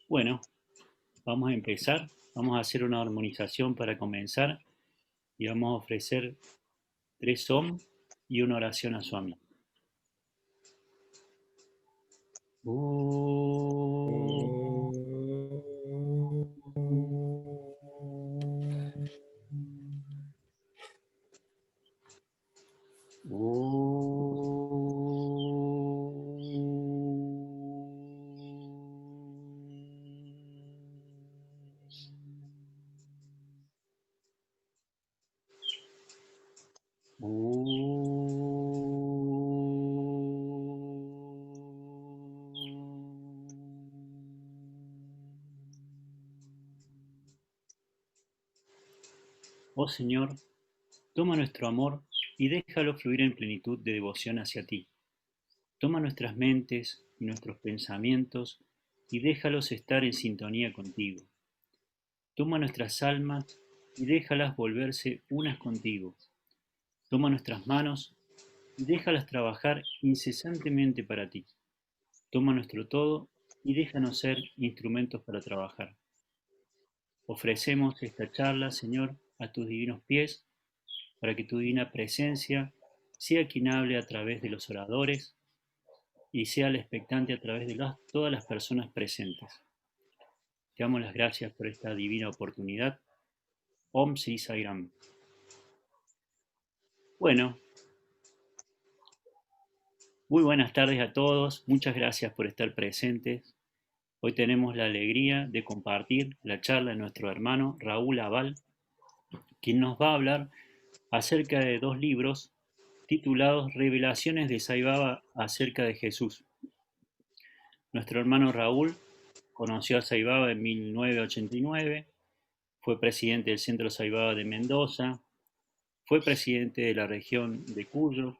Bueno, vamos a empezar. Vamos a hacer una armonización para comenzar y vamos a ofrecer 3 Om y una oración a Swami. Oh Señor, toma nuestro amor y déjalo fluir en plenitud de devoción hacia ti. Toma nuestras mentes y nuestros pensamientos y déjalos estar en sintonía contigo. Toma nuestras almas y déjalas volverse unas contigo. Toma nuestras manos y déjalas trabajar incesantemente para ti. Toma nuestro todo y déjanos ser instrumentos para trabajar. Ofrecemos esta charla, Señor, a tus divinos pies, para que tu divina presencia sea quien hable a través de los oradores y sea el expectante a través de todas las personas presentes. Te damos las gracias por esta divina oportunidad. Om Sri Sai Ram. Bueno, muy buenas tardes a todos. Muchas gracias por estar presentes. Hoy tenemos la alegría de compartir la charla de nuestro hermano Raúl Aval, quien nos va a hablar acerca de 2 libros titulados Revelaciones de Sai Baba acerca de Jesús. Nuestro hermano Raúl conoció a Sai Baba en 1989, fue presidente del Centro Sai Baba de Mendoza, fue presidente de la región de Cuyo,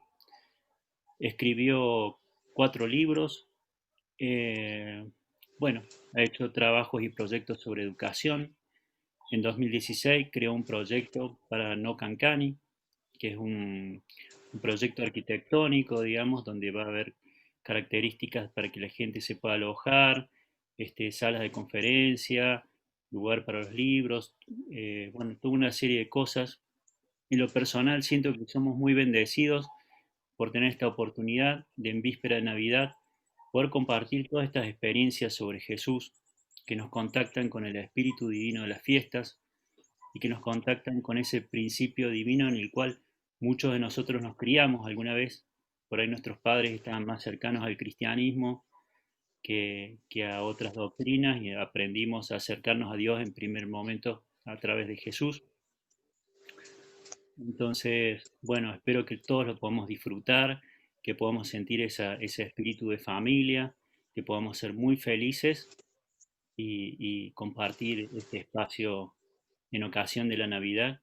escribió 4 libros, bueno, ha hecho trabajos y proyectos sobre educación. En 2016 creó un proyecto para No Cancani, que es un proyecto arquitectónico, digamos, donde va a haber características para que la gente se pueda alojar, salas de conferencia, lugar para los libros, bueno, toda una serie de cosas. En lo personal siento que somos muy bendecidos por tener esta oportunidad de en víspera de Navidad poder compartir todas estas experiencias sobre Jesús que nos contactan con el espíritu divino de las fiestas y que nos contactan con ese principio divino en el cual muchos de nosotros nos criamos alguna vez. Por ahí nuestros padres estaban más cercanos al cristianismo que a otras doctrinas y aprendimos a acercarnos a Dios en primer momento a través de Jesús. Entonces, bueno, espero que todos lo podamos disfrutar, que podamos sentir ese espíritu de familia, que podamos ser muy felices y compartir este espacio en ocasión de la Navidad,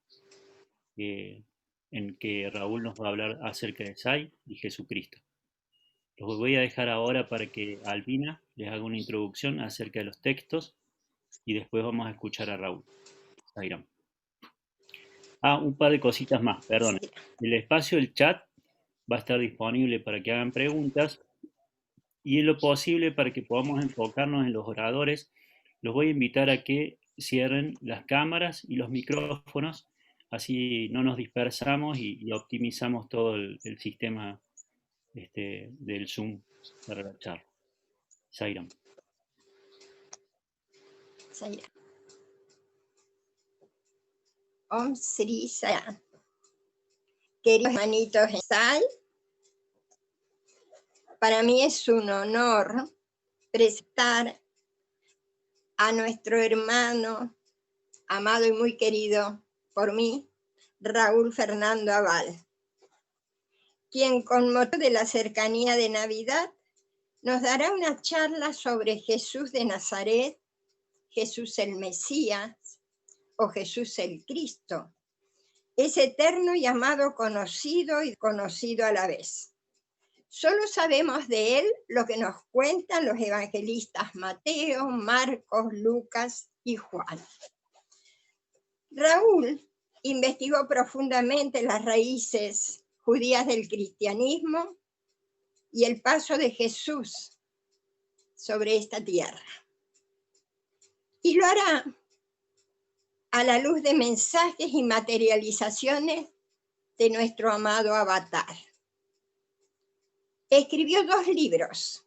eh, en que Raúl nos va a hablar acerca de Sai y Jesucristo. Los voy a dejar ahora para que Albina les haga una introducción acerca de los textos y después vamos a escuchar a Raúl. Sairam. Un par de cositas más, perdón. Sí. El espacio del chat va a estar disponible para que hagan preguntas y en lo posible para que podamos enfocarnos en los oradores, los voy a invitar a que cierren las cámaras y los micrófonos, así no nos dispersamos y optimizamos todo el sistema del Zoom para la charla. Sairam. Saya. Om Sri Saya. Queridos hermanitos en Sai, para mí es un honor presentar a nuestro hermano, amado y muy querido por mí, Raúl Fernando Aval, quien con motivo de la cercanía de Navidad nos dará una charla sobre Jesús de Nazaret, Jesús el Mesías o Jesús el Cristo, ese eterno y amado conocido y conocido a la vez. Solo sabemos de él lo que nos cuentan los evangelistas Mateo, Marcos, Lucas y Juan. Raúl investigó profundamente las raíces judías del cristianismo y el paso de Jesús sobre esta tierra. Y lo hará a la luz de mensajes y materializaciones de nuestro amado avatar. Escribió 2 libros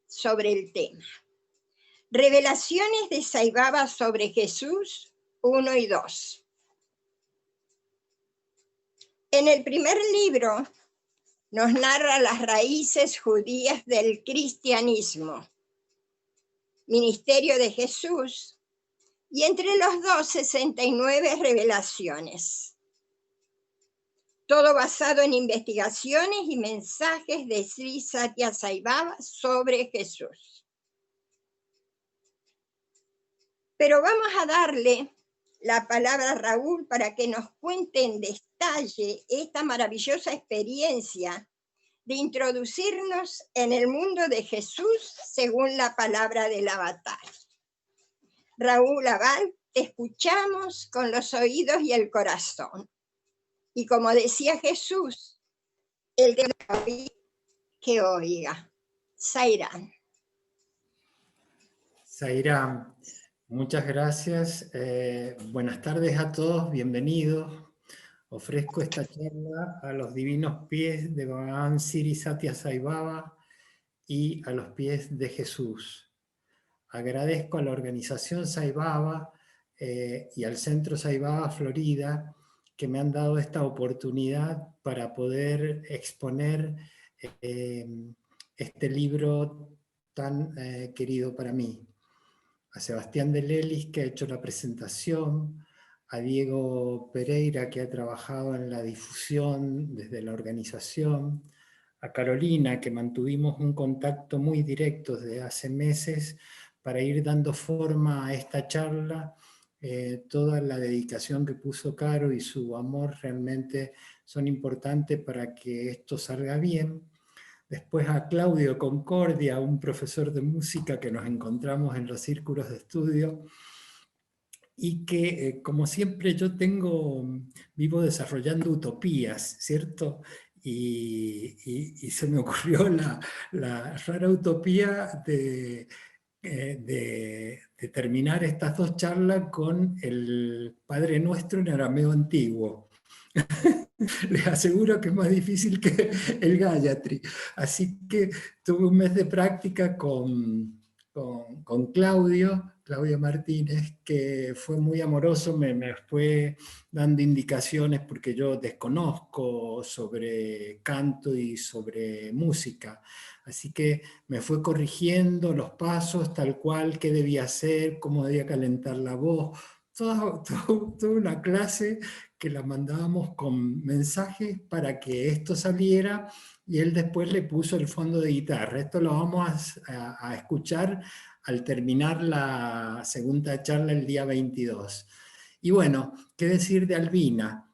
sobre el tema. Revelaciones de Sai Baba sobre Jesús, 1 y 2. En el primer libro nos narra las raíces judías del cristianismo, ministerio de Jesús, y entre los dos 69 revelaciones. Todo basado en investigaciones y mensajes de Sri Satya Sai Baba sobre Jesús. Pero vamos a darle la palabra a Raúl para que nos cuente en detalle esta maravillosa experiencia de introducirnos en el mundo de Jesús según la palabra del avatar. Raúl Abad, te escuchamos con los oídos y el corazón. Y como decía Jesús, el que oiga. Sairán. Sairán, muchas gracias. Buenas tardes a todos, bienvenidos. Ofrezco esta charla a los divinos pies de Bhagavan Sri Satya Sai Baba y a los pies de Jesús. Agradezco a la organización Sai Baba y al Centro Sai Baba Florida que me han dado esta oportunidad para poder exponer este libro tan querido para mí. A Sebastián de Lelis, que ha hecho la presentación, a Diego Pereira, que ha trabajado en la difusión desde la organización, a Carolina, que mantuvimos un contacto muy directo desde hace meses para ir dando forma a esta charla. Toda la dedicación que puso Caro y su amor realmente son importantes para que esto salga bien. Después a Claudio Concordia, un profesor de música que nos encontramos en los círculos de estudio, y que, como siempre, yo vivo desarrollando utopías, ¿cierto? Y se me ocurrió la rara utopía de terminar estas 2 charlas con el Padre Nuestro en arameo antiguo. Les aseguro que es más difícil que el Gayatri. Así que tuve un mes de práctica con Claudio Martínez, que fue muy amoroso, me fue dando indicaciones porque yo desconozco sobre canto y sobre música. Así que me fue corrigiendo los pasos tal cual, qué debía hacer, cómo debía calentar la voz. Toda una clase que la mandábamos con mensajes para que esto saliera, y él después le puso el fondo de guitarra. Esto lo vamos a escuchar al terminar la segunda charla el día 22. Y bueno, ¿qué decir de Albina?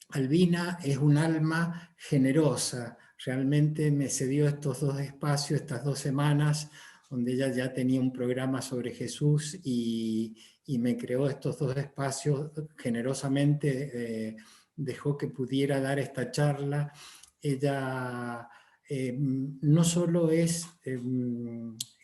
Albina es un alma generosa. Realmente me cedió estos 2 espacios, estas 2 semanas, donde ella ya tenía un programa sobre Jesús y me creó estos 2 espacios generosamente, dejó que pudiera dar esta charla. Ella no solo es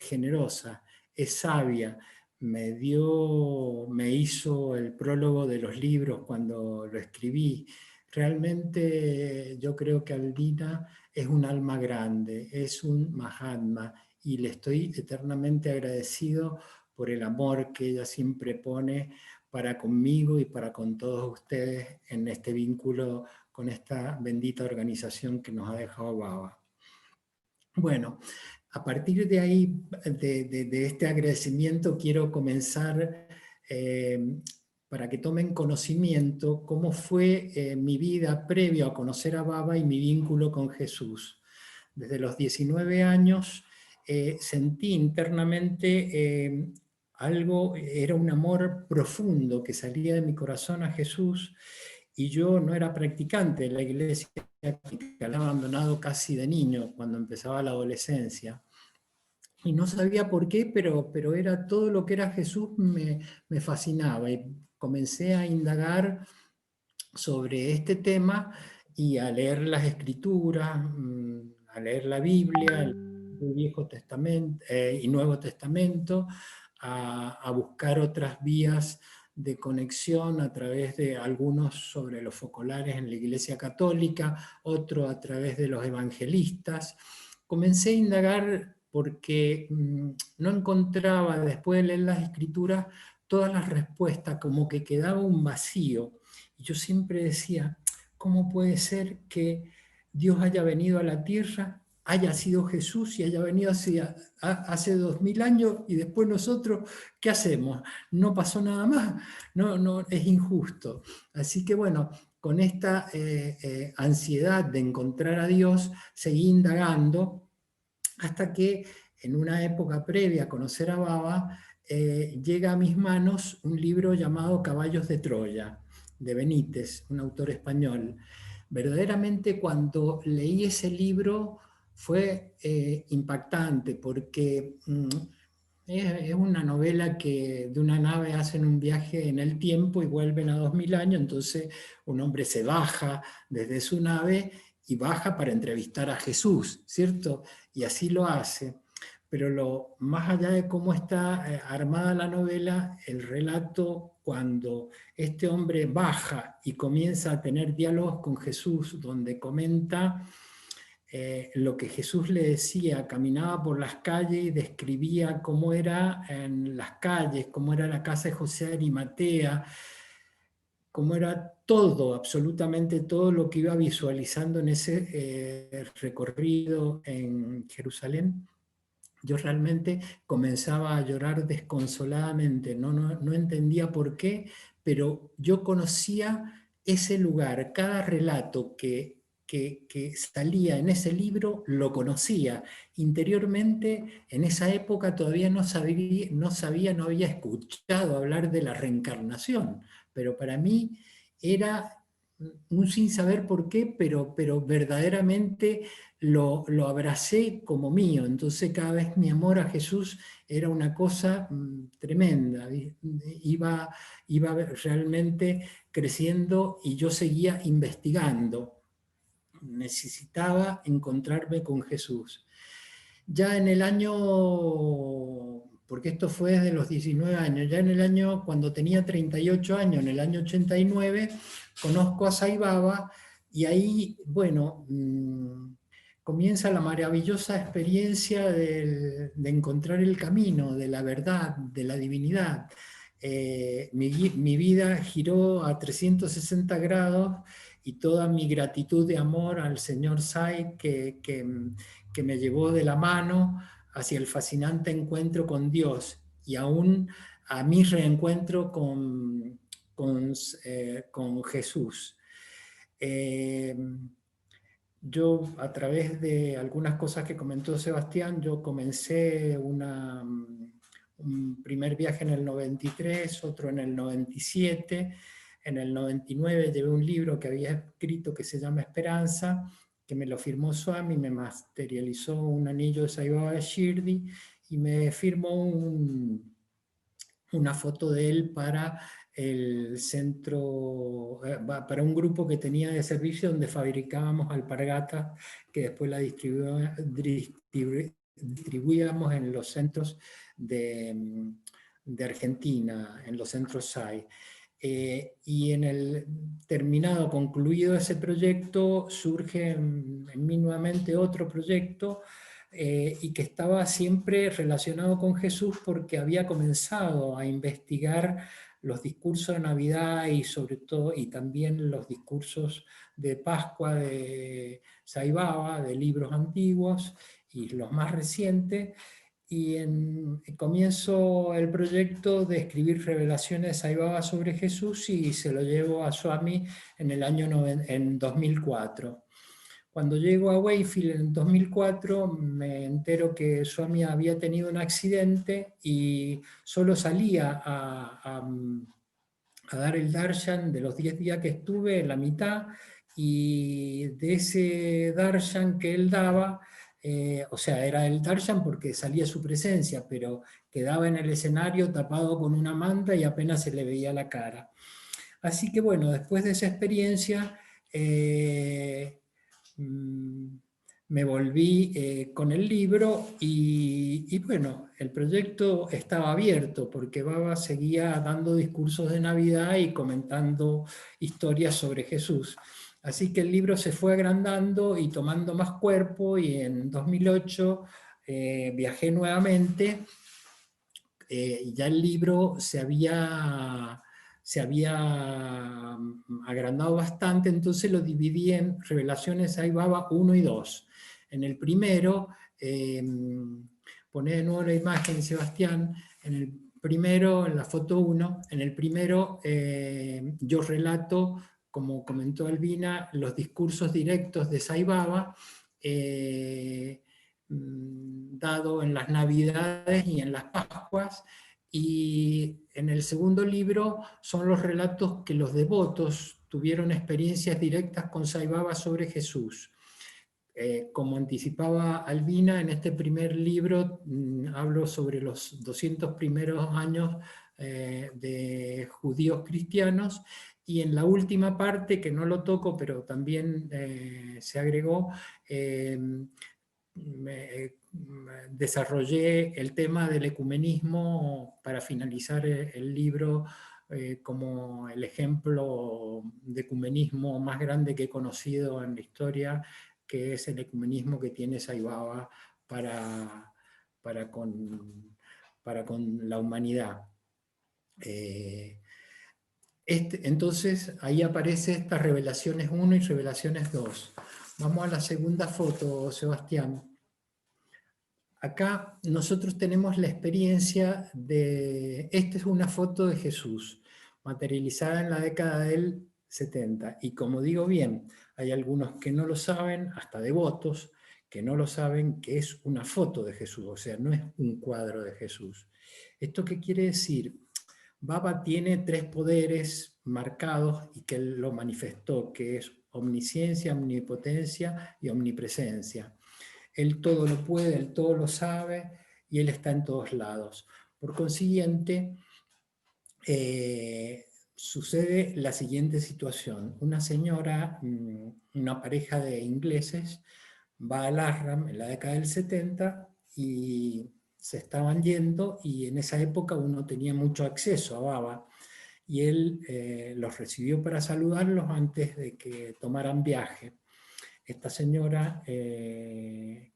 generosa, es sabia. Me hizo el prólogo de los libros cuando lo escribí. Realmente yo creo que Albina es un alma grande, es un Mahatma, y le estoy eternamente agradecido por el amor que ella siempre pone para conmigo y para con todos ustedes en este vínculo con esta bendita organización que nos ha dejado Baba. Bueno, a partir de ahí, de este agradecimiento, quiero comenzar para que tomen conocimiento cómo fue mi vida previo a conocer a Baba y mi vínculo con Jesús. Desde los 19 años sentí internamente era un amor profundo que salía de mi corazón a Jesús, y yo no era practicante de la iglesia, la había abandonado casi de niño cuando empezaba la adolescencia. Y no sabía por qué, pero era todo lo que era Jesús me fascinaba, y comencé a indagar sobre este tema y a leer las escrituras, a leer la Biblia, el Viejo Testamento y Nuevo Testamento, a buscar otras vías de conexión a través de algunos sobre los focolares en la Iglesia Católica, otro a través de los evangelistas. Comencé a indagar porque no encontraba, después de leer las Escrituras, todas las respuestas, como que quedaba un vacío. Y yo siempre decía, ¿cómo puede ser que Dios haya venido a la tierra, haya sido Jesús y haya venido hace 2000 años y después nosotros, ¿qué hacemos? No pasó nada más, no, es injusto. Así que bueno, con esta ansiedad de encontrar a Dios, seguí indagando hasta que en una época previa a conocer a Baba, llega a mis manos un libro llamado Caballos de Troya, de Benítez, un autor español. Verdaderamente cuando leí ese libro fue impactante porque es una novela que de una nave hacen un viaje en el tiempo y vuelven a 2000 años, entonces un hombre se baja desde su nave y baja para entrevistar a Jesús, ¿cierto? Y así lo hace. Pero más allá de cómo está armada la novela, el relato, cuando este hombre baja y comienza a tener diálogos con Jesús, donde comenta lo que Jesús le decía, caminaba por las calles y describía cómo era en las calles, cómo era la casa de José de Arimatea, cómo era todo, absolutamente todo lo que iba visualizando en ese recorrido en Jerusalén. Yo realmente comenzaba a llorar desconsoladamente, no entendía por qué, pero yo conocía ese lugar, cada relato que salía en ese libro lo conocía. Interiormente, en esa época todavía no había escuchado hablar de la reencarnación, pero para mí era un sin saber por qué, pero verdaderamente lo abracé como mío. Entonces cada vez mi amor a Jesús era una cosa tremenda. Iba realmente creciendo y yo seguía investigando. Necesitaba encontrarme con Jesús. Ya en el año, porque esto fue desde los 19 años, ya en el año, cuando tenía 38 años, en el año 89, conozco a Sai Baba y ahí, bueno, comienza la maravillosa experiencia de encontrar el camino, de la verdad, de la divinidad. Mi vida giró a 360 grados y toda mi gratitud de amor al señor Sai que me llevó de la mano hacia el fascinante encuentro con Dios y aún a mi reencuentro con Jesús. Yo, a través de algunas cosas que comentó Sebastián, yo comencé un primer viaje en el 93, otro en el 97. En el 99 llevé un libro que había escrito que se llama Esperanza, que me lo firmó Swami, me materializó un anillo de Sai Baba de Shirdi y me firmó una foto de él para el centro, para un grupo que tenía de servicio donde fabricábamos alpargatas que después la distribuíamos en los centros de Argentina, en los centros SAI. Y concluido ese proyecto, surge en mí nuevamente otro proyecto y que estaba siempre relacionado con Jesús porque había comenzado a investigar los discursos de Navidad y sobre todo, y también los discursos de Pascua de Sai Baba, de libros antiguos y los más recientes, y comienzo el proyecto de escribir revelaciones de Sai Baba sobre Jesús y se lo llevo a Swami en 2004. Cuando llego a Wayfield en 2004 me entero que Swami había tenido un accidente y solo salía a dar el darshan de los 10 días que estuve, la mitad, y de ese darshan que él daba, o sea, era el darshan porque salía su presencia, pero quedaba en el escenario tapado con una manta y apenas se le veía la cara. Así que bueno, después de esa experiencia, me volví con el libro y bueno, el proyecto estaba abierto porque Baba seguía dando discursos de Navidad y comentando historias sobre Jesús. Así que el libro se fue agrandando y tomando más cuerpo, y en 2008 viajé nuevamente. Ya el libro se había agrandado bastante, entonces lo dividí en Revelaciones Sai Baba 1 y 2. En el primero, poné de nuevo la imagen, Sebastián, en el primero, en la foto 1, en el primero yo relato, como comentó Albina, los discursos directos de Sai Baba, dado en las Navidades y en las Pascuas, y en el segundo libro son los relatos que los devotos tuvieron experiencias directas con Sai Baba sobre Jesús. Como anticipaba Albina, en este primer libro hablo sobre los 200 primeros años de judíos cristianos, y en la última parte, que no lo toco, pero también se agregó, desarrollé el tema del ecumenismo para finalizar el libro como el ejemplo de ecumenismo más grande que he conocido en la historia, que es el ecumenismo que tiene Sai Baba para con la humanidad. Entonces ahí aparece estas Revelaciones 1 y Revelaciones 2. Vamos a la segunda foto, Sebastián. Acá nosotros tenemos la experiencia de... Esta es una foto de Jesús, materializada en la década del 70. Y como digo bien, hay algunos que no lo saben, hasta devotos, que no lo saben, que es una foto de Jesús, o sea, no es un cuadro de Jesús. ¿Esto qué quiere decir? Baba tiene 3 poderes marcados y que él lo manifestó, que es omnisciencia, omnipotencia y omnipresencia. Él todo lo puede, él todo lo sabe, y él está en todos lados. Por consiguiente, sucede la siguiente situación. Una señora, una pareja de ingleses, va al Ashram en la década del 70 y se estaban yendo, y en esa época uno tenía mucho acceso a Baba, y él los recibió para saludarlos antes de que tomaran viaje. Esta señora,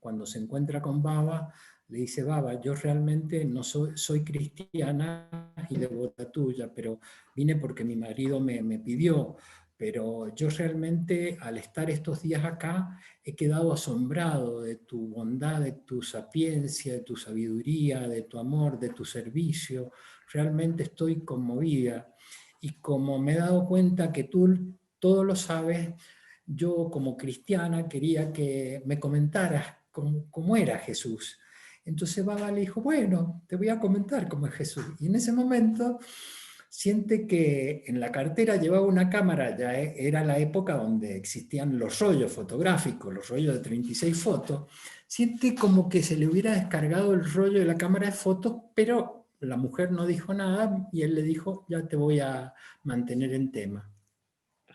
cuando se encuentra con Baba, le dice: Baba, yo realmente no soy cristiana y devota tuya, pero vine porque mi marido me pidió, pero yo realmente al estar estos días acá he quedado asombrado de tu bondad, de tu sapiencia, de tu sabiduría, de tu amor, de tu servicio. Realmente estoy conmovida, y como me he dado cuenta que tú todo lo sabes, yo como cristiana quería que me comentaras cómo era Jesús. Entonces Baba le dijo: bueno, te voy a comentar cómo es Jesús. Y en ese momento siente que en la cartera llevaba una cámara, ya era la época donde existían los rollos fotográficos, los rollos de 36 fotos, siente como que se le hubiera descargado el rollo de la cámara de fotos, pero la mujer no dijo nada, y él le dijo: ya te voy a mantener en tema.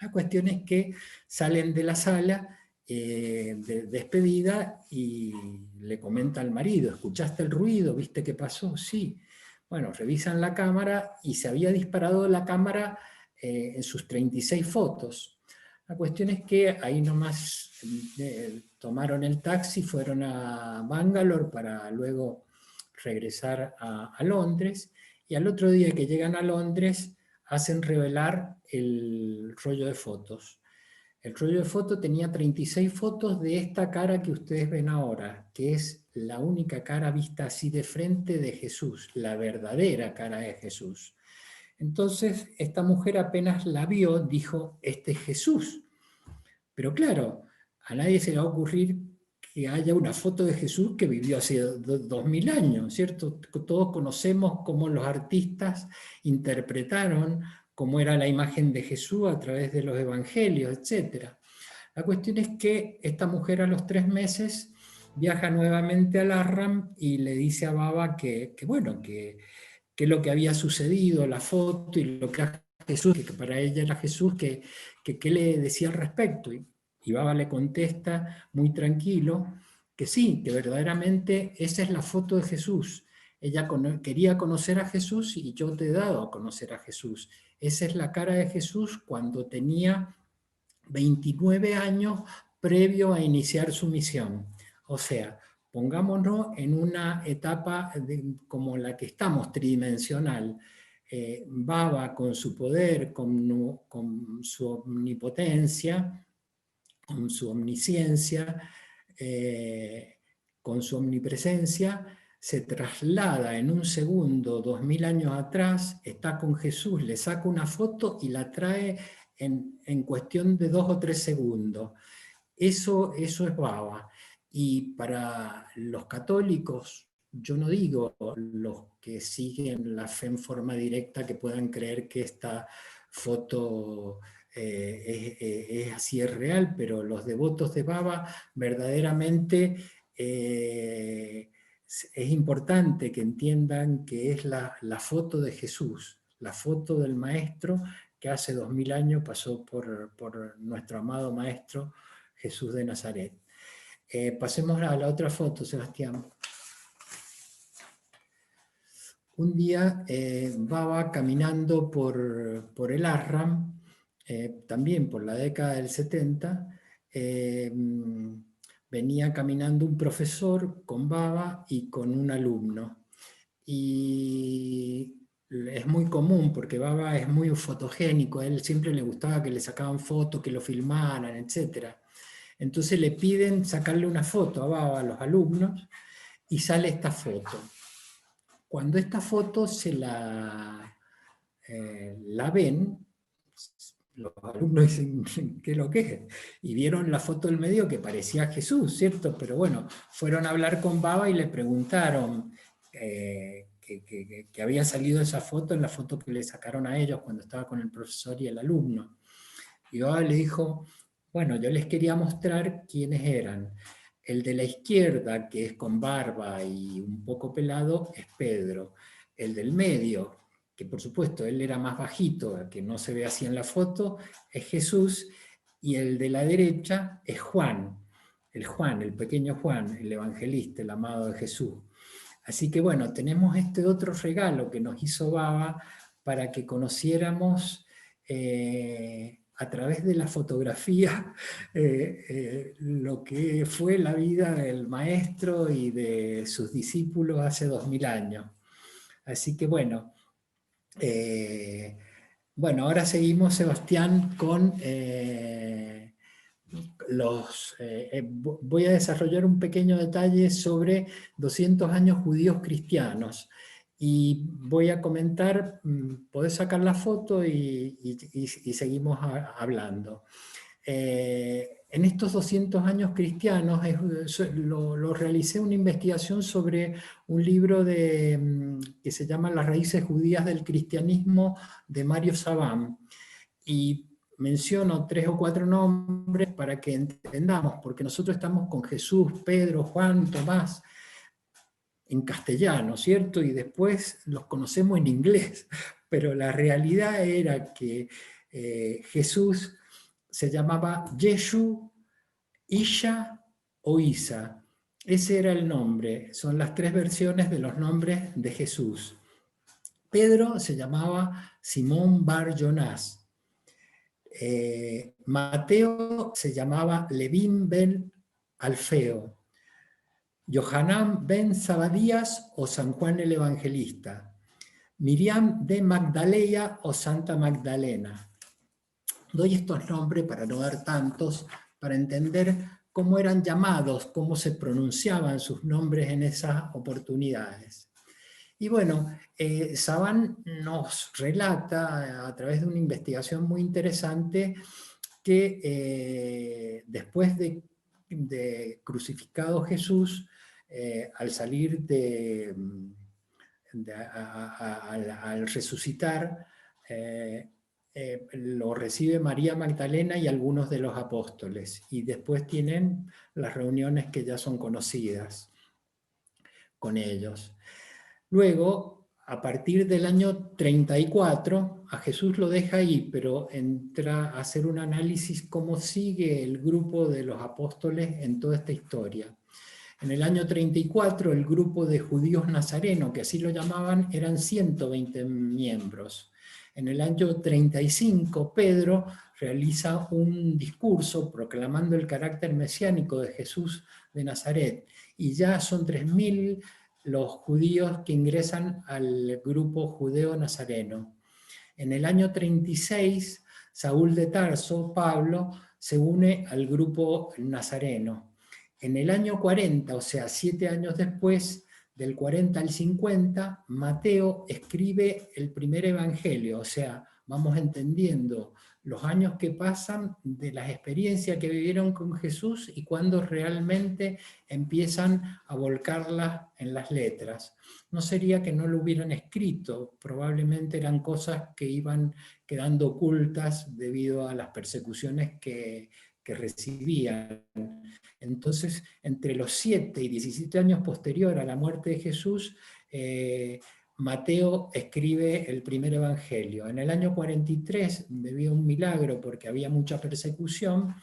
La cuestión es que salen de la sala de despedida y le comenta al marido: ¿escuchaste el ruido? ¿Viste qué pasó? Sí. Bueno, revisan la cámara y se había disparado la cámara en sus 36 fotos. La cuestión es que ahí nomás tomaron el taxi, fueron a Bangalore para luego regresar a Londres, y al otro día que llegan a Londres hacen revelar el rollo de fotos. El rollo de fotos tenía 36 fotos de esta cara que ustedes ven ahora, que es la única cara vista así de frente de Jesús, la verdadera cara de Jesús. Entonces, esta mujer apenas la vio, dijo: este es Jesús. Pero claro, a nadie se le va a ocurrir que haya una foto de Jesús que vivió hace 2000 años, ¿cierto? Todos conocemos cómo los artistas interpretaron cómo era la imagen de Jesús a través de los evangelios, etc. La cuestión es que esta mujer a los 3 meses viaja nuevamente al Ashram y le dice a Baba que lo que había sucedido, la foto y lo que era Jesús, que para ella era Jesús, que le decía al respecto. Y Y Baba le contesta muy tranquilo que sí, que verdaderamente esa es la foto de Jesús. Ella quería conocer a Jesús y yo te he dado a conocer a Jesús. Esa es la cara de Jesús cuando tenía 29 años previo a iniciar su misión. O sea, pongámonos en una etapa como la que estamos, tridimensional. Baba con su poder, con su omnipotencia, con su omnisciencia, con su omnipresencia, se traslada en un segundo, 2000 años atrás, está con Jesús, le saca una foto y la trae en cuestión de 2 o 3 segundos. Eso es Baba. Y para los católicos, yo no digo los que siguen la fe en forma directa que puedan creer que esta foto es así, es real, pero los devotos de Baba verdaderamente es importante que entiendan que es la foto de Jesús, la foto del Maestro que hace 2000 años pasó por nuestro amado Maestro Jesús de Nazaret. Pasemos a la otra foto, Sebastián. Un día Baba caminando por el Ashram, también por la década del 70, venía caminando un profesor con Baba y con un alumno. Y es muy común porque Baba es muy fotogénico, a él siempre le gustaba que le sacaban fotos, que lo filmaran, etc. Entonces le piden sacarle una foto a Baba, a los alumnos, y sale esta foto. Cuando esta foto se la ven, los alumnos dicen, ¿qué es lo que es? Y vieron la foto del medio que parecía Jesús, ¿cierto? Pero bueno, fueron a hablar con Baba y le preguntaron que había salido esa foto en la foto que le sacaron a ellos cuando estaba con el profesor y el alumno. Y Baba le dijo, bueno, yo les quería mostrar quiénes eran. El de la izquierda, que es con barba y un poco pelado, es Pedro. El del medio, que por supuesto él era más bajito, que no se ve así en la foto, es Jesús. Y el de la derecha es Juan, el pequeño Juan, el evangelista, el amado de Jesús. Así que bueno, tenemos este otro regalo que nos hizo Baba para que conociéramos a través de la fotografía lo que fue la vida del maestro y de sus discípulos hace 2000 años. Así que bueno, ahora seguimos, Sebastián, con voy a desarrollar un pequeño detalle sobre 200 años judíos cristianos. Y voy a comentar, podés sacar la foto y seguimos hablando. En estos 200 años cristianos lo realicé una investigación sobre un libro que se llama Las raíces judías del cristianismo de Mario Saban. Y menciono 3 o 4 nombres para que entendamos, porque nosotros estamos con Jesús, Pedro, Juan, Tomás, en castellano, ¿cierto? Y después los conocemos en inglés, pero la realidad era que Jesús se llamaba Yeshu, Isha o Isa. Ese era el nombre, son las 3 versiones de los nombres de Jesús. Pedro se llamaba Simón Bar Jonás. Mateo se llamaba Levín ben Alfeo. Yohanan ben Zabadías o San Juan el Evangelista. Miriam de Magdalena o Santa Magdalena. Doy estos nombres para no dar tantos, para entender cómo eran llamados, cómo se pronunciaban sus nombres en esas oportunidades. Y bueno, Saban nos relata a través de una investigación muy interesante que después de crucificado Jesús, al salir al resucitar, lo recibe María Magdalena y algunos de los apóstoles, y después tienen las reuniones que ya son conocidas con ellos. Luego, a partir del año 34, a Jesús lo deja ahí, pero entra a hacer un análisis cómo sigue el grupo de los apóstoles en toda esta historia. En el año 34, el grupo de judíos nazarenos, que así lo llamaban, eran 120 miembros. En el año 35, Pedro realiza un discurso proclamando el carácter mesiánico de Jesús de Nazaret, y ya son 3.000 los judíos que ingresan al grupo judeo-nazareno. En el año 36, Saúl de Tarso, Pablo, se une al grupo nazareno. En el año 40, o sea, 7 años después, del 40 al 50, Mateo escribe el primer evangelio, o sea, vamos entendiendo los años que pasan de las experiencias que vivieron con Jesús y cuando realmente empiezan a volcarlas en las letras. No sería que no lo hubieran escrito, probablemente eran cosas que iban quedando ocultas debido a las persecuciones que recibían. Entonces, entre los 7 y 17 años posterior a la muerte de Jesús, Mateo escribe el primer evangelio. En el año 43, debido a un milagro, porque había mucha persecución,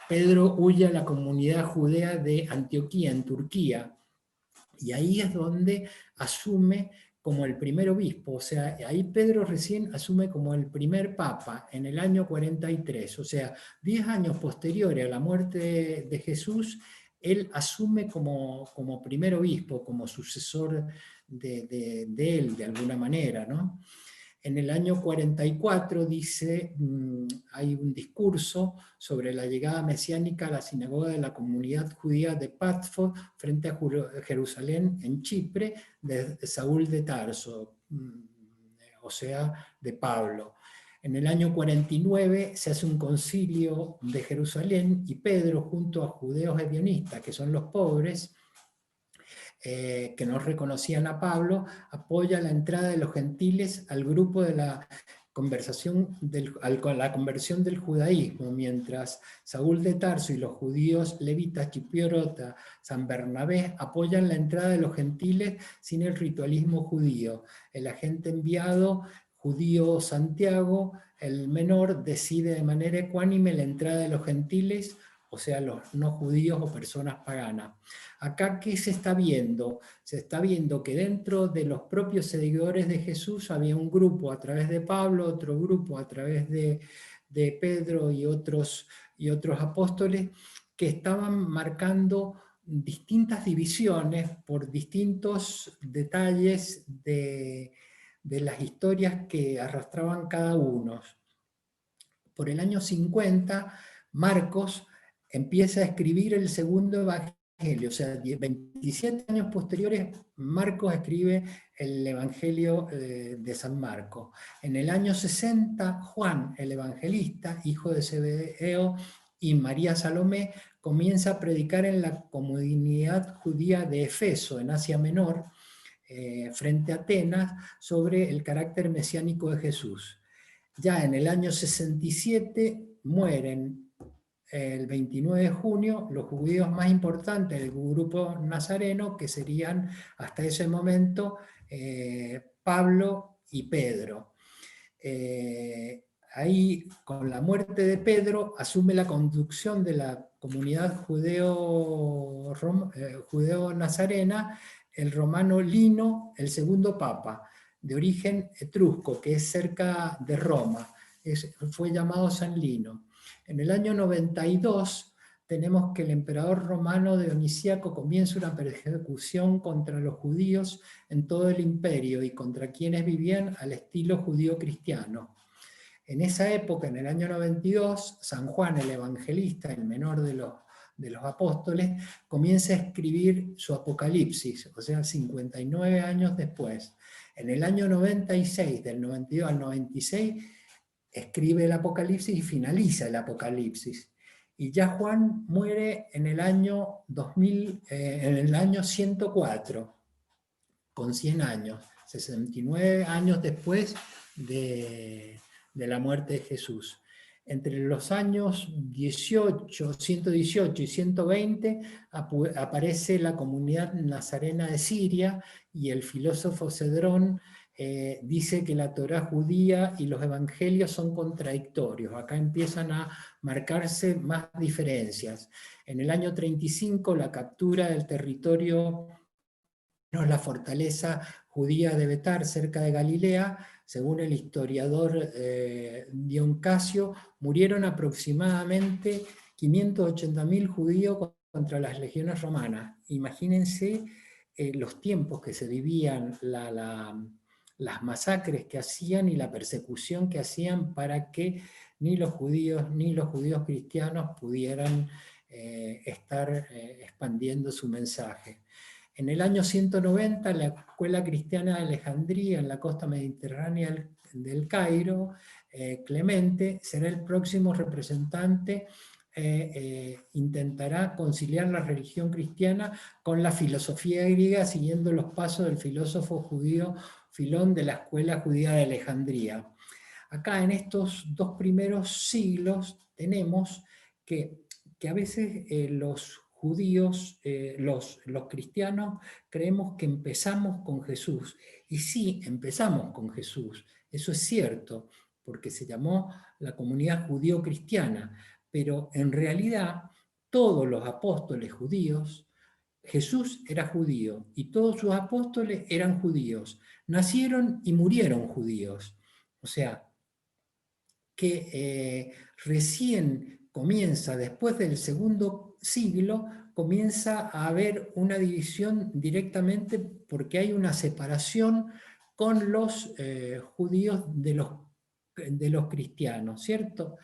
Pedro huye a la comunidad judea de Antioquía, en Turquía, y ahí es donde asume como el primer obispo, o sea, ahí Pedro recién asume como el primer papa en el año 43, o sea, 10 años posteriores a la muerte de Jesús, él asume como primer obispo, como sucesor de él, de alguna manera, ¿no? En el año 44 dice, hay un discurso sobre la llegada mesiánica a la sinagoga de la comunidad judía de Patfos frente a Jerusalén en Chipre, de Saúl de Tarso, o sea, de Pablo. En el año 49 se hace un concilio de Jerusalén y Pedro, junto a judeos hebionistas, que son los pobres, que no reconocían a Pablo, apoya la entrada de los gentiles al grupo de la conversión del judaísmo, mientras Saúl de Tarso y los judíos levitas Chipiorota, San Bernabé apoyan la entrada de los gentiles sin el ritualismo judío. El agente enviado judío Santiago, el menor, decide de manera ecuánime la entrada de los gentiles, o sea, los no judíos o personas paganas. Acá, ¿qué se está viendo? Se está viendo que dentro de los propios seguidores de Jesús había un grupo a través de Pablo, otro grupo a través de Pedro y otros apóstoles que estaban marcando distintas divisiones por distintos detalles de las historias que arrastraban cada uno. Por el año 50, Marcos empieza a escribir el segundo evangelio, o sea, 27 años posteriores, Marcos escribe el evangelio de San Marcos. En el año 60, Juan, el evangelista, hijo de Zebedeo y María Salomé, comienza a predicar en la comunidad judía de Efeso, en Asia Menor, frente a Atenas, sobre el carácter mesiánico de Jesús. Ya en el año 67 mueren el 29 de junio los judíos más importantes del grupo nazareno, que serían hasta ese momento Pablo y Pedro. Ahí, con la muerte de Pedro, asume la conducción de la comunidad judeo-nazarena el romano Lino, el segundo papa, de origen etrusco, que es cerca de Roma. Fue llamado San Lino. En el año 92 tenemos que el emperador romano Dionisíaco comienza una persecución contra los judíos en todo el imperio y contra quienes vivían al estilo judío-cristiano. En esa época, en el año 92, San Juan el Evangelista, el menor de los apóstoles, comienza a escribir su Apocalipsis, o sea, 59 años después. En el año 96, del 92 al 96, escribe el Apocalipsis y finaliza el Apocalipsis. Y ya Juan muere en el año 2000, en el año 104, con 100 años, 69 años después de la muerte de Jesús. Entre los años 118 y 120 aparece la comunidad nazarena de Siria y el filósofo Cedrón dice que la Torá judía y los evangelios son contradictorios. Acá empiezan a marcarse más diferencias. En el año 35, la captura del territorio, la fortaleza judía de Betar, cerca de Galilea, según el historiador Dion Casio, murieron aproximadamente 580.000 judíos contra las legiones romanas. Imagínense los tiempos que se vivían, las masacres que hacían y la persecución que hacían para que ni los judíos cristianos pudieran estar expandiendo su mensaje. En el año 190, la Escuela Cristiana de Alejandría, en la costa mediterránea del Cairo, Clemente, será el próximo representante, intentará conciliar la religión cristiana con la filosofía griega, siguiendo los pasos del filósofo judío Filón de la Escuela Judía de Alejandría. Acá en estos dos primeros siglos tenemos que a veces los judíos, los cristianos, creemos que empezamos con Jesús. Y sí, empezamos con Jesús, eso es cierto, porque se llamó la comunidad judío-cristiana, pero en realidad todos los apóstoles judíos, Jesús era judío y todos sus apóstoles eran judíos, nacieron y murieron judíos. O sea, que recién comienza, después del segundo siglo, comienza a haber una división directamente porque hay una separación con los judíos de los cristianos, ¿cierto?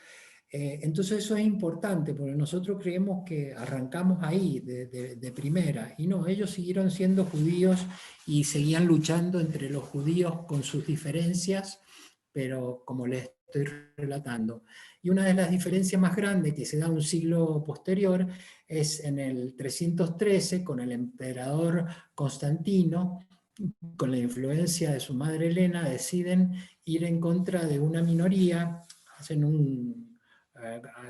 Entonces eso es importante, porque nosotros creemos que arrancamos ahí, de primera, y no, ellos siguieron siendo judíos y seguían luchando entre los judíos con sus diferencias, pero como les estoy relatando. Y una de las diferencias más grandes que se da un siglo posterior es en el 313, con el emperador Constantino, con la influencia de su madre Helena, deciden ir en contra de una minoría,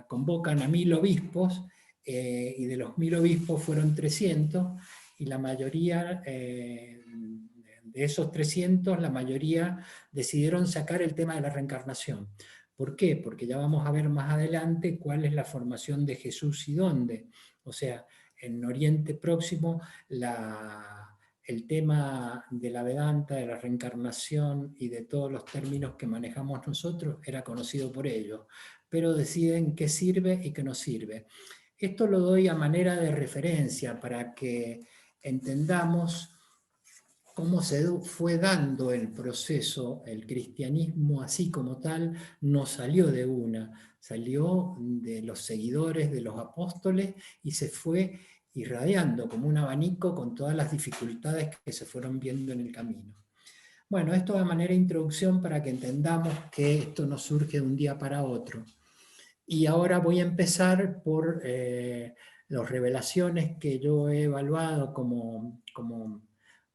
convocan a 1000 obispos, y de los 1000 obispos fueron 300, y la mayoría de esos 300, la mayoría decidieron sacar el tema de la reencarnación. ¿Por qué? Porque ya vamos a ver más adelante cuál es la formación de Jesús y dónde. O sea, en Oriente Próximo, el tema de la Vedanta, de la reencarnación y de todos los términos que manejamos nosotros era conocido por ellos, pero deciden qué sirve y qué no sirve. Esto lo doy a manera de referencia para que entendamos cómo se fue dando el proceso. El cristianismo así como tal no salió de una, salió de los seguidores de los apóstoles y se fue irradiando como un abanico con todas las dificultades que se fueron viendo en el camino. Bueno, esto de manera de introducción para que entendamos que esto no surge de un día para otro. Y ahora voy a empezar por las revelaciones que yo he evaluado como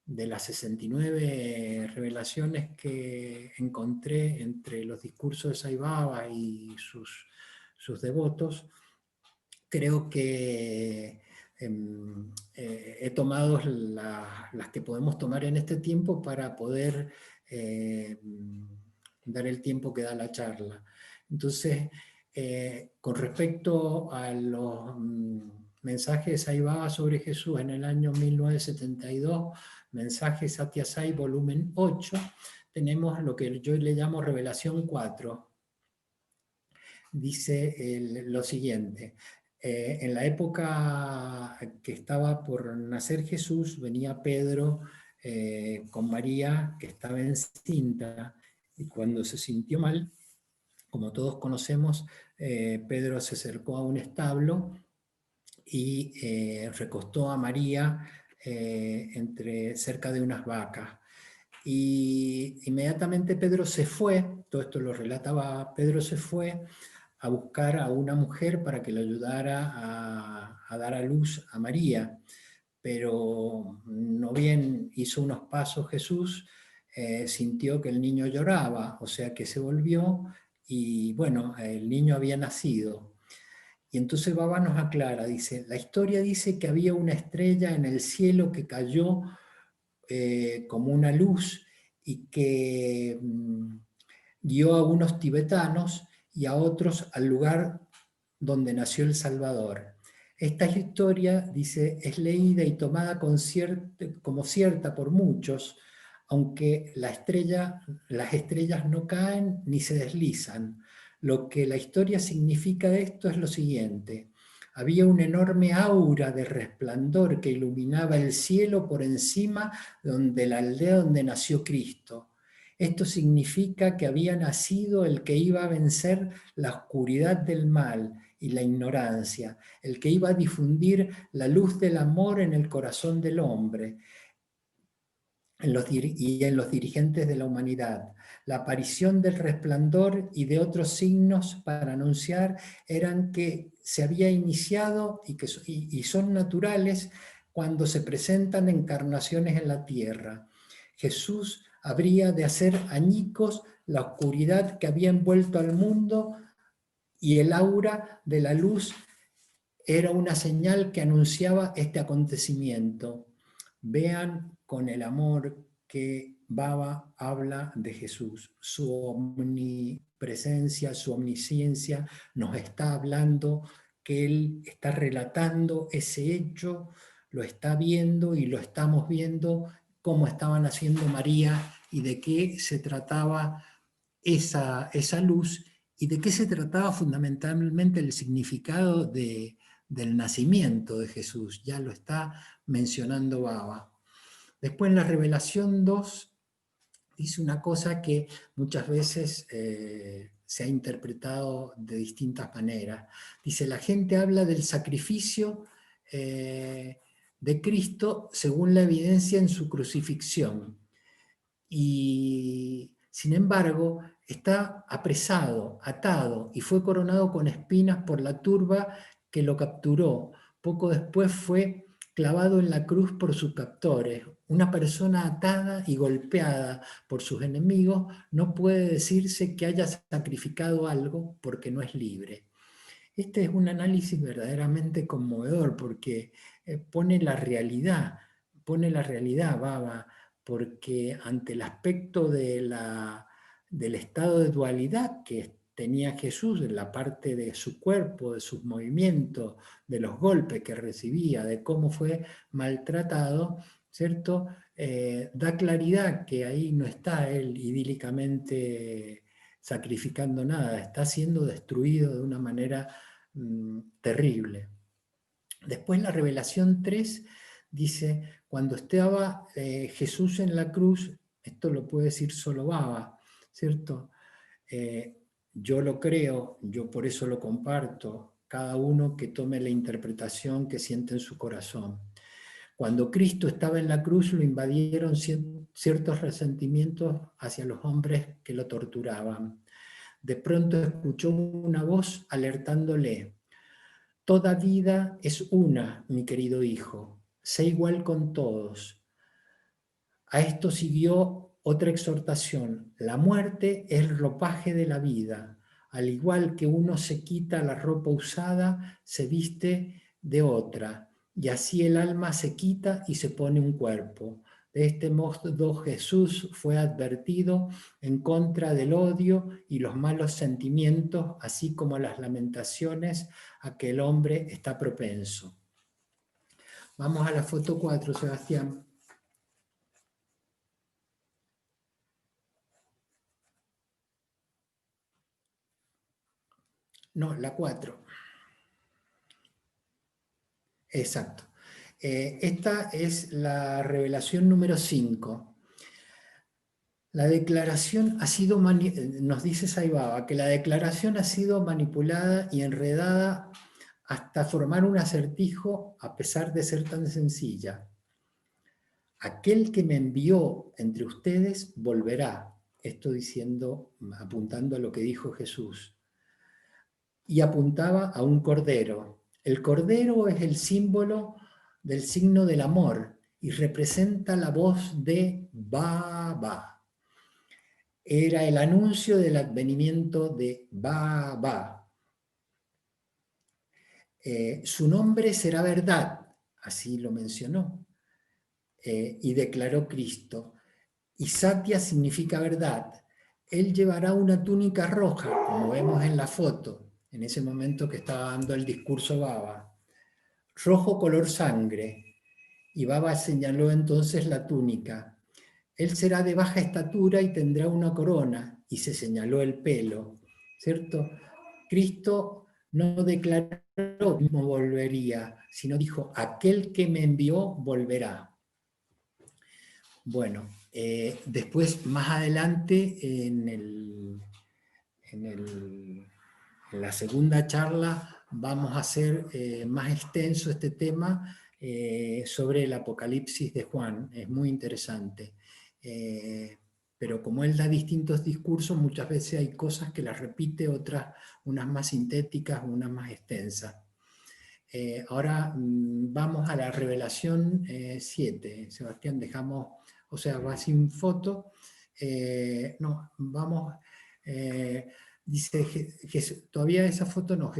de las 69 revelaciones que encontré entre los discursos de Sai Baba y sus devotos. Creo que he tomado las que podemos tomar en este tiempo para poder dar el tiempo que da la charla. Entonces, con respecto a los mensajes de Sai Baba sobre Jesús en el año 1972, Mensajes Satya Sai, volumen 8, tenemos lo que yo le llamo Revelación 4. Dice lo siguiente: en la época que estaba por nacer Jesús, venía Pedro con María, que estaba encinta, y cuando se sintió mal, como todos conocemos, Pedro se acercó a un establo y recostó a María cerca de unas vacas. Y inmediatamente Pedro se fue, todo esto lo relataba, Pedro se fue a buscar a una mujer para que le ayudara a dar a luz a María, pero no bien hizo unos pasos Jesús, sintió que el niño lloraba, o sea que se volvió y bueno, el niño había nacido. Y entonces Baba nos aclara, dice, la historia dice que había una estrella en el cielo que cayó como una luz y que guió a unos tibetanos y a otros al lugar donde nació el Salvador. Esta historia, dice, es leída y tomada como cierta por muchos, aunque las estrellas no caen ni se deslizan. Lo que la historia significa de esto es lo siguiente: había una enorme aura de resplandor que iluminaba el cielo por encima de la aldea donde nació Cristo. Esto significa que había nacido el que iba a vencer la oscuridad del mal y la ignorancia, el que iba a difundir la luz del amor en el corazón del hombre y en los dirigentes de la humanidad. La aparición del resplandor y de otros signos para anunciar eran que se había iniciado y son naturales cuando se presentan encarnaciones en la tierra. Jesús habría de hacer añicos la oscuridad que había envuelto al mundo, y el aura de la luz era una señal que anunciaba este acontecimiento. Vean con el amor que Baba habla de Jesús. Su omnipresencia, su omnisciencia nos está hablando, que Él está relatando ese hecho, lo está viendo y lo estamos viendo, cómo estaban haciendo María y de qué se trataba esa luz y de qué se trataba fundamentalmente el significado del nacimiento de Jesús. Ya lo está mencionando Baba. Después en la Revelación 2 dice una cosa que muchas veces se ha interpretado de distintas maneras. Dice, la gente habla del sacrificio de Cristo según la evidencia en su crucifixión. Y sin embargo, está apresado, atado y fue coronado con espinas por la turba que lo capturó. Poco después fue clavado en la cruz por sus captores. Una persona atada y golpeada por sus enemigos no puede decirse que haya sacrificado algo porque no es libre. Este es un análisis verdaderamente conmovedor porque pone la realidad, Baba, porque ante el aspecto del estado de dualidad que tenía Jesús, en la parte de su cuerpo, de sus movimientos, de los golpes que recibía, de cómo fue maltratado, ¿cierto? Da claridad que ahí no está él idílicamente sacrificando nada, está siendo destruido de una manera terrible. Después la Revelación 3 dice, cuando estaba Jesús en la cruz, esto lo puede decir solo Baba, ¿cierto? Yo lo creo, yo por eso lo comparto, cada uno que tome la interpretación que siente en su corazón. Cuando Cristo estaba en la cruz lo invadieron ciertos resentimientos hacia los hombres que lo torturaban. De pronto escuchó una voz alertándole: toda vida es una, mi querido hijo, sé igual con todos. A esto siguió otra exhortación: la muerte es el ropaje de la vida. Al igual que uno se quita la ropa usada, se viste de otra, y así el alma se quita y se pone un cuerpo. De este modo Jesús fue advertido en contra del odio y los malos sentimientos, así como las lamentaciones a que el hombre está propenso. Vamos a la foto 4, Sebastián. No, la 4. Exacto. Esta es la revelación número 5. La declaración ha sido, nos dice Saibaba, que la declaración ha sido manipulada y enredada hasta formar un acertijo a pesar de ser tan sencilla. Aquel que me envió entre ustedes volverá. Esto diciendo, apuntando a lo que dijo Jesús. Y apuntaba a un cordero. El cordero es el símbolo del signo del amor y representa la voz de Baba. Era el anuncio del advenimiento de Baba. Su nombre será verdad, así lo mencionó, y declaró Cristo. y Satya significa verdad. Él llevará una túnica roja, como vemos en la foto, en ese momento que estaba dando el discurso Baba. Rojo color sangre, y Baba señaló entonces la túnica. Él será de baja estatura y tendrá una corona, y se señaló el pelo, ¿cierto? Cristo no declaró cómo volvería, sino dijo, aquel que me envió volverá. Bueno, después más adelante en la segunda charla vamos a hacer más extenso este tema sobre el Apocalipsis de Juan, es muy interesante. Pero como él da distintos discursos, muchas veces hay cosas que las repite, otras unas más sintéticas, unas más extensas. Ahora vamos a la revelación 7. Sebastián, dejamos, o sea, va sin foto. No, vamos... dice, todavía esa foto no,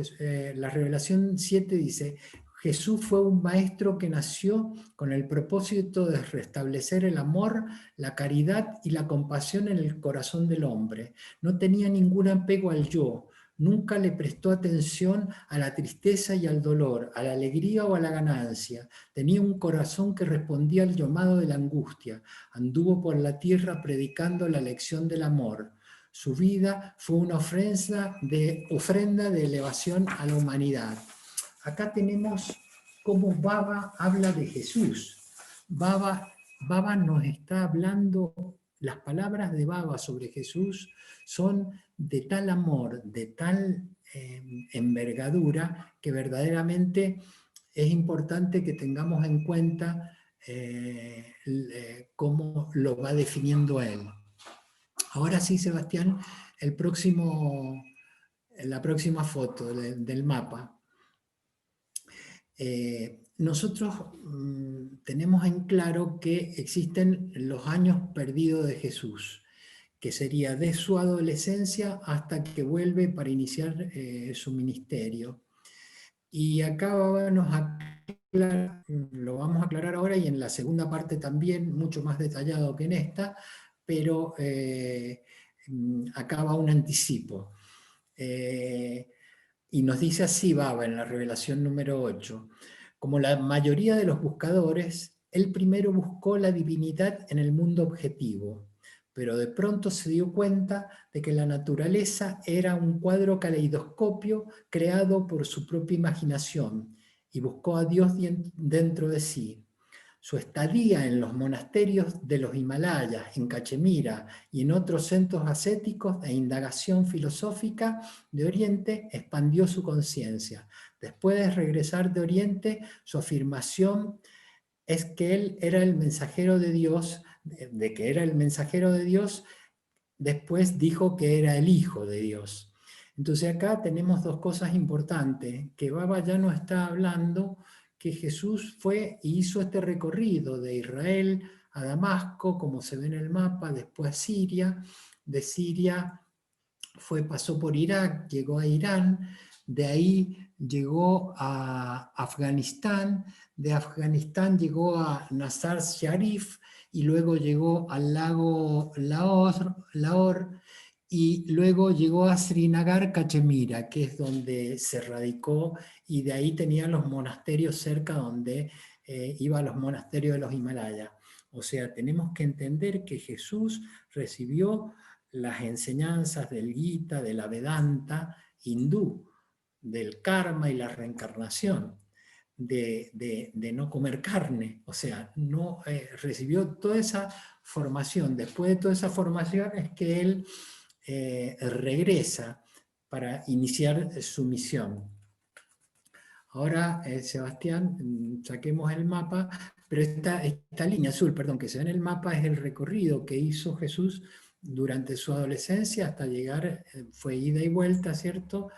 la revelación 7 dice, Jesús fue un maestro que nació con el propósito de restablecer el amor, la caridad y la compasión en el corazón del hombre. No tenía ningún apego al yo, nunca le prestó atención a la tristeza y al dolor, a la alegría o a la ganancia. Tenía un corazón que respondía al llamado de la angustia. Anduvo por la tierra predicando la lección del amor. Su vida fue una ofrenda de elevación a la humanidad. Acá tenemos cómo Baba habla de Jesús. Baba nos está hablando, las palabras de Baba sobre Jesús son de tal amor, de tal envergadura, que verdaderamente es importante que tengamos en cuenta cómo lo va definiendo él. Ahora sí, Sebastián, la próxima foto del mapa. Nosotros tenemos en claro que existen los años perdidos de Jesús, que sería de su adolescencia hasta que vuelve para iniciar su ministerio. Y acá lo vamos a aclarar ahora y en la segunda parte también, mucho más detallado que en esta, pero acá va un anticipo. Y nos dice así Baba en la revelación número 8, como la mayoría de los buscadores, él primero buscó la divinidad en el mundo objetivo, pero de pronto se dio cuenta de que la naturaleza era un cuadro caleidoscopio creado por su propia imaginación y buscó a Dios dentro de sí. Su estadía en los monasterios de los Himalayas, en Cachemira y en otros centros ascéticos de indagación filosófica de Oriente expandió su conciencia. Después de regresar de Oriente, su afirmación es que él era el mensajero de Dios, de que era el mensajero de Dios, después dijo que era el Hijo de Dios. Entonces acá tenemos dos cosas importantes, que Baba ya no está hablando que Jesús fue y hizo este recorrido de Israel a Damasco, como se ve en el mapa, después a Siria, de Siria pasó por Irak, llegó a Irán, de ahí llegó a Afganistán, de Afganistán llegó a Mazar Sharif y luego llegó al lago Lahore y luego llegó a Srinagar, Cachemira, que es donde se radicó y de ahí tenía los monasterios cerca donde iba a los monasterios de los Himalayas. O sea, tenemos que entender que Jesús recibió las enseñanzas del Gita, de la Vedanta hindú, del karma y la reencarnación, de no comer carne, o sea, no recibió toda esa formación. Después de toda esa formación es que él regresa para iniciar su misión. Ahora, Sebastián, saquemos el mapa, pero esta línea azul, perdón, que se ve en el mapa es el recorrido que hizo Jesús durante su adolescencia hasta llegar, fue ida y vuelta, ¿cierto?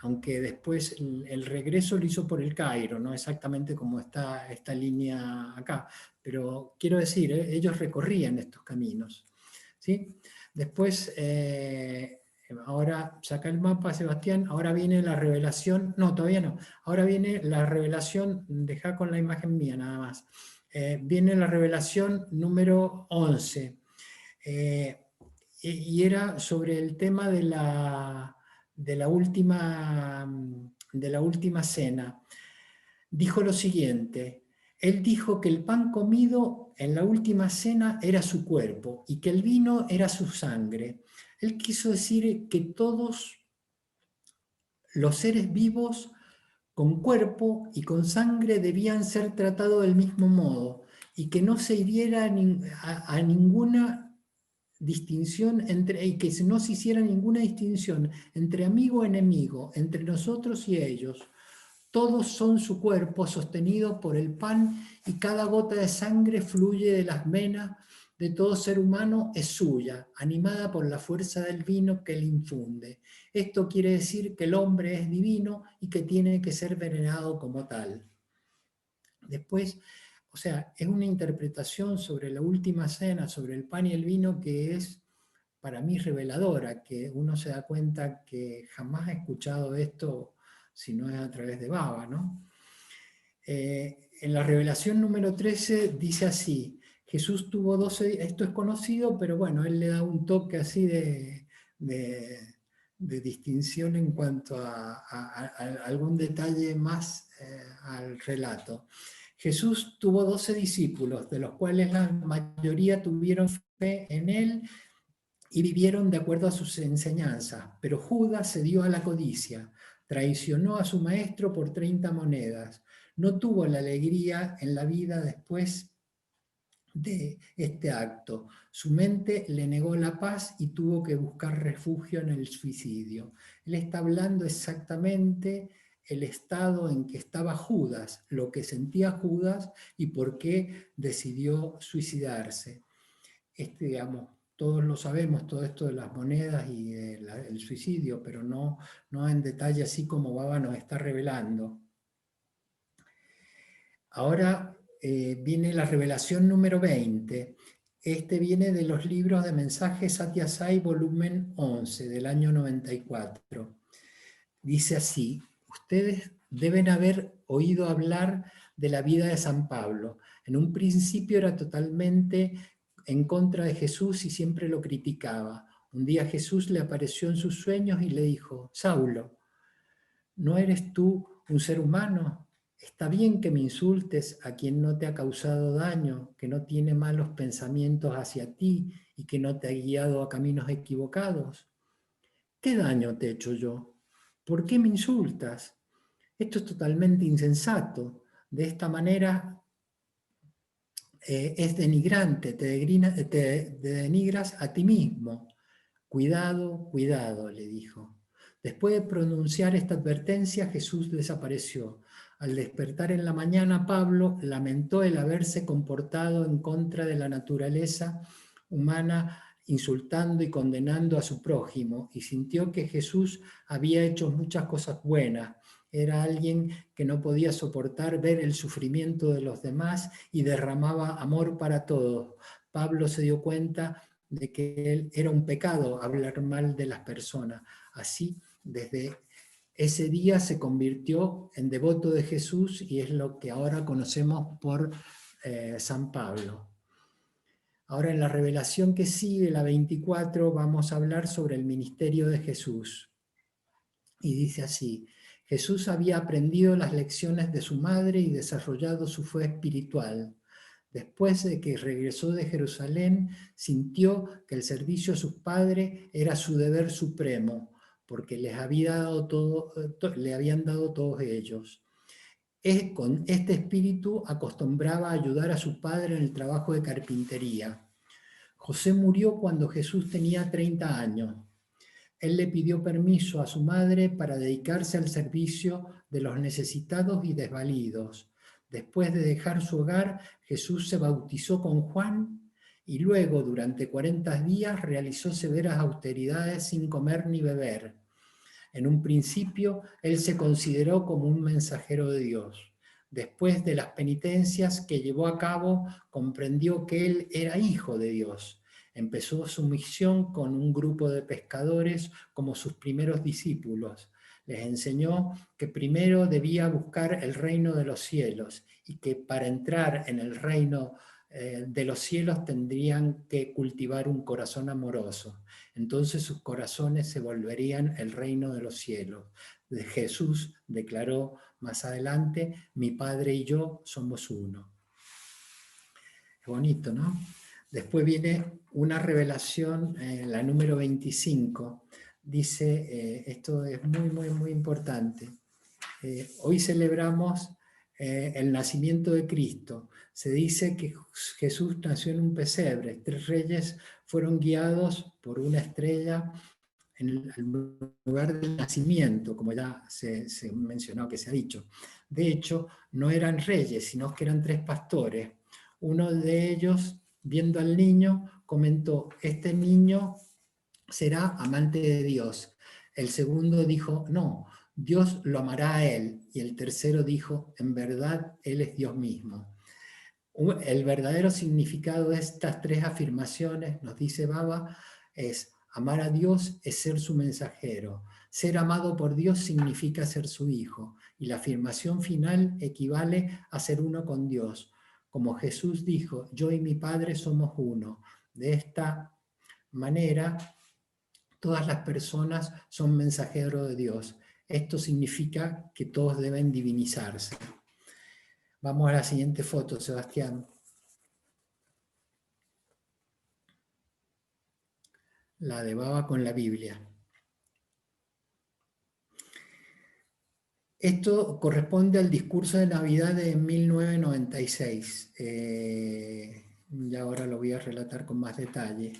Aunque después el regreso lo hizo por el Cairo, no exactamente como está esta línea acá, pero quiero decir, ellos recorrían estos caminos, ¿sí? Después, ahora saca el mapa, Sebastián, ahora viene la revelación, no, todavía no, ahora viene la revelación, deja con la imagen mía nada más, viene la revelación número 11, Y era sobre el tema de la última cena. Dijo lo siguiente: él dijo que el pan comido en la última cena era su cuerpo y que el vino era su sangre. Él quiso decir que todos los seres vivos con cuerpo y con sangre debían ser tratados del mismo modo y que no se hiriera a ninguna distinción y que no se hiciera ninguna distinción entre amigo o enemigo, entre nosotros y ellos. Todos son su cuerpo sostenido por el pan y cada gota de sangre fluye de las venas de todo ser humano es suya, animada por la fuerza del vino que él infunde. Esto quiere decir que el hombre es divino y que tiene que ser venerado como tal. Después, o sea, es una interpretación sobre la última cena, sobre el pan y el vino que es para mí reveladora, que uno se da cuenta que jamás he escuchado esto si no es a través de Baba, ¿no? En la revelación número 13 dice así: Jesús tuvo 12, esto es conocido, pero bueno, él le da un toque así de distinción en cuanto a algún detalle más al relato. Jesús tuvo 12 discípulos, de los cuales la mayoría tuvieron fe en él y vivieron de acuerdo a sus enseñanzas, pero Judas se dio a la codicia, traicionó a su maestro por 30 monedas, no tuvo la alegría en la vida después de este acto. Su mente le negó la paz y tuvo que buscar refugio en el suicidio. Él está hablando exactamente el estado en que estaba Judas, lo que sentía Judas y por qué decidió suicidarse. Digamos, todos lo sabemos, todo esto de las monedas y el suicidio, pero no en detalle así como Baba nos está revelando. Ahora viene la revelación número 20. Este viene de los libros de mensajes Satya Sai, volumen 11, del año 94. Dice así: ustedes deben haber oído hablar de la vida de San Pablo. En un principio era totalmente en contra de Jesús y siempre lo criticaba. Un día Jesús le apareció en sus sueños y le dijo: Saulo, ¿no eres tú un ser humano? Está bien que me insultes a quien no te ha causado daño, que no tiene malos pensamientos hacia ti y que no te ha guiado a caminos equivocados. ¿Qué daño te he hecho yo? ¿Por qué me insultas? Esto es totalmente insensato. De esta manera es denigrante, te denigras a ti mismo. Cuidado, cuidado, le dijo. Después de pronunciar esta advertencia, Jesús desapareció. Al despertar en la mañana, Pablo lamentó el haberse comportado en contra de la naturaleza humana, insultando y condenando a su prójimo, y sintió que Jesús había hecho muchas cosas buenas. Era alguien que no podía soportar ver el sufrimiento de los demás y derramaba amor para todos. Pablo se dio cuenta de que él era un pecado hablar mal de las personas. Así, desde ese día se convirtió en devoto de Jesús y es lo que ahora conocemos por San Pablo. Ahora en la revelación que sigue, la 24, vamos a hablar sobre el ministerio de Jesús. Y dice así: Jesús había aprendido las lecciones de su madre y desarrollado su fe espiritual. Después de que regresó de Jerusalén, sintió que el servicio a sus padres era su deber supremo, porque le habían dado todos ellos. Con este espíritu acostumbraba a ayudar a su padre en el trabajo de carpintería. José murió cuando Jesús tenía 30 años. Él le pidió permiso a su madre para dedicarse al servicio de los necesitados y desvalidos. Después de dejar su hogar, Jesús se bautizó con Juan y luego, durante 40 días, realizó severas austeridades sin comer ni beber. En un principio, él se consideró como un mensajero de Dios. Después de las penitencias que llevó a cabo, comprendió que él era hijo de Dios. Empezó su misión con un grupo de pescadores como sus primeros discípulos. Les enseñó que primero debía buscar el reino de los cielos y que para entrar en el reino de los cielos tendrían que cultivar un corazón amoroso. Entonces sus corazones se volverían el reino de los cielos. Jesús declaró más adelante, mi Padre y yo somos uno. Es bonito, ¿no? Después viene una revelación, la número 25. Dice, esto es muy importante. Hoy celebramos el nacimiento de Cristo. Se dice que Jesús nació en un pesebre. 3 reyes fueron guiados por una estrella en el lugar del nacimiento, como ya se mencionó, que se ha dicho. De hecho, no eran reyes, sino que eran 3 pastores. Uno de ellos, viendo al niño, comentó, este niño será amante de Dios. El segundo dijo, no, Dios lo amará a él. Y el tercero dijo, en verdad, él es Dios mismo. El verdadero significado de estas 3 afirmaciones, nos dice Baba, es amar a Dios es ser su mensajero. Ser amado por Dios significa ser su hijo. Y la afirmación final equivale a ser uno con Dios. Como Jesús dijo, yo y mi Padre somos uno. De esta manera, todas las personas son mensajeros de Dios. Esto significa que todos deben divinizarse. Vamos a la siguiente foto, Sebastián. La de Baba con la Biblia. Esto corresponde al discurso de Navidad de 1996. Y ahora lo voy a relatar con más detalle.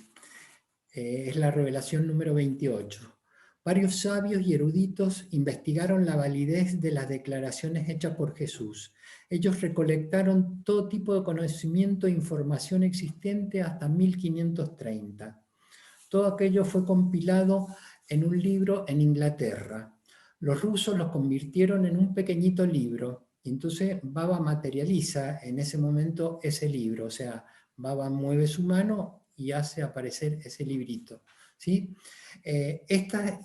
Es la revelación número 28. Varios sabios y eruditos investigaron la validez de las declaraciones hechas por Jesús. Ellos recolectaron todo tipo de conocimiento e información existente hasta 1530. Todo aquello fue compilado en un libro en Inglaterra. Los rusos los convirtieron en un pequeñito libro. Y entonces Baba materializa en ese momento ese libro. O sea, Baba mueve su mano y hace aparecer ese librito. ¿Sí?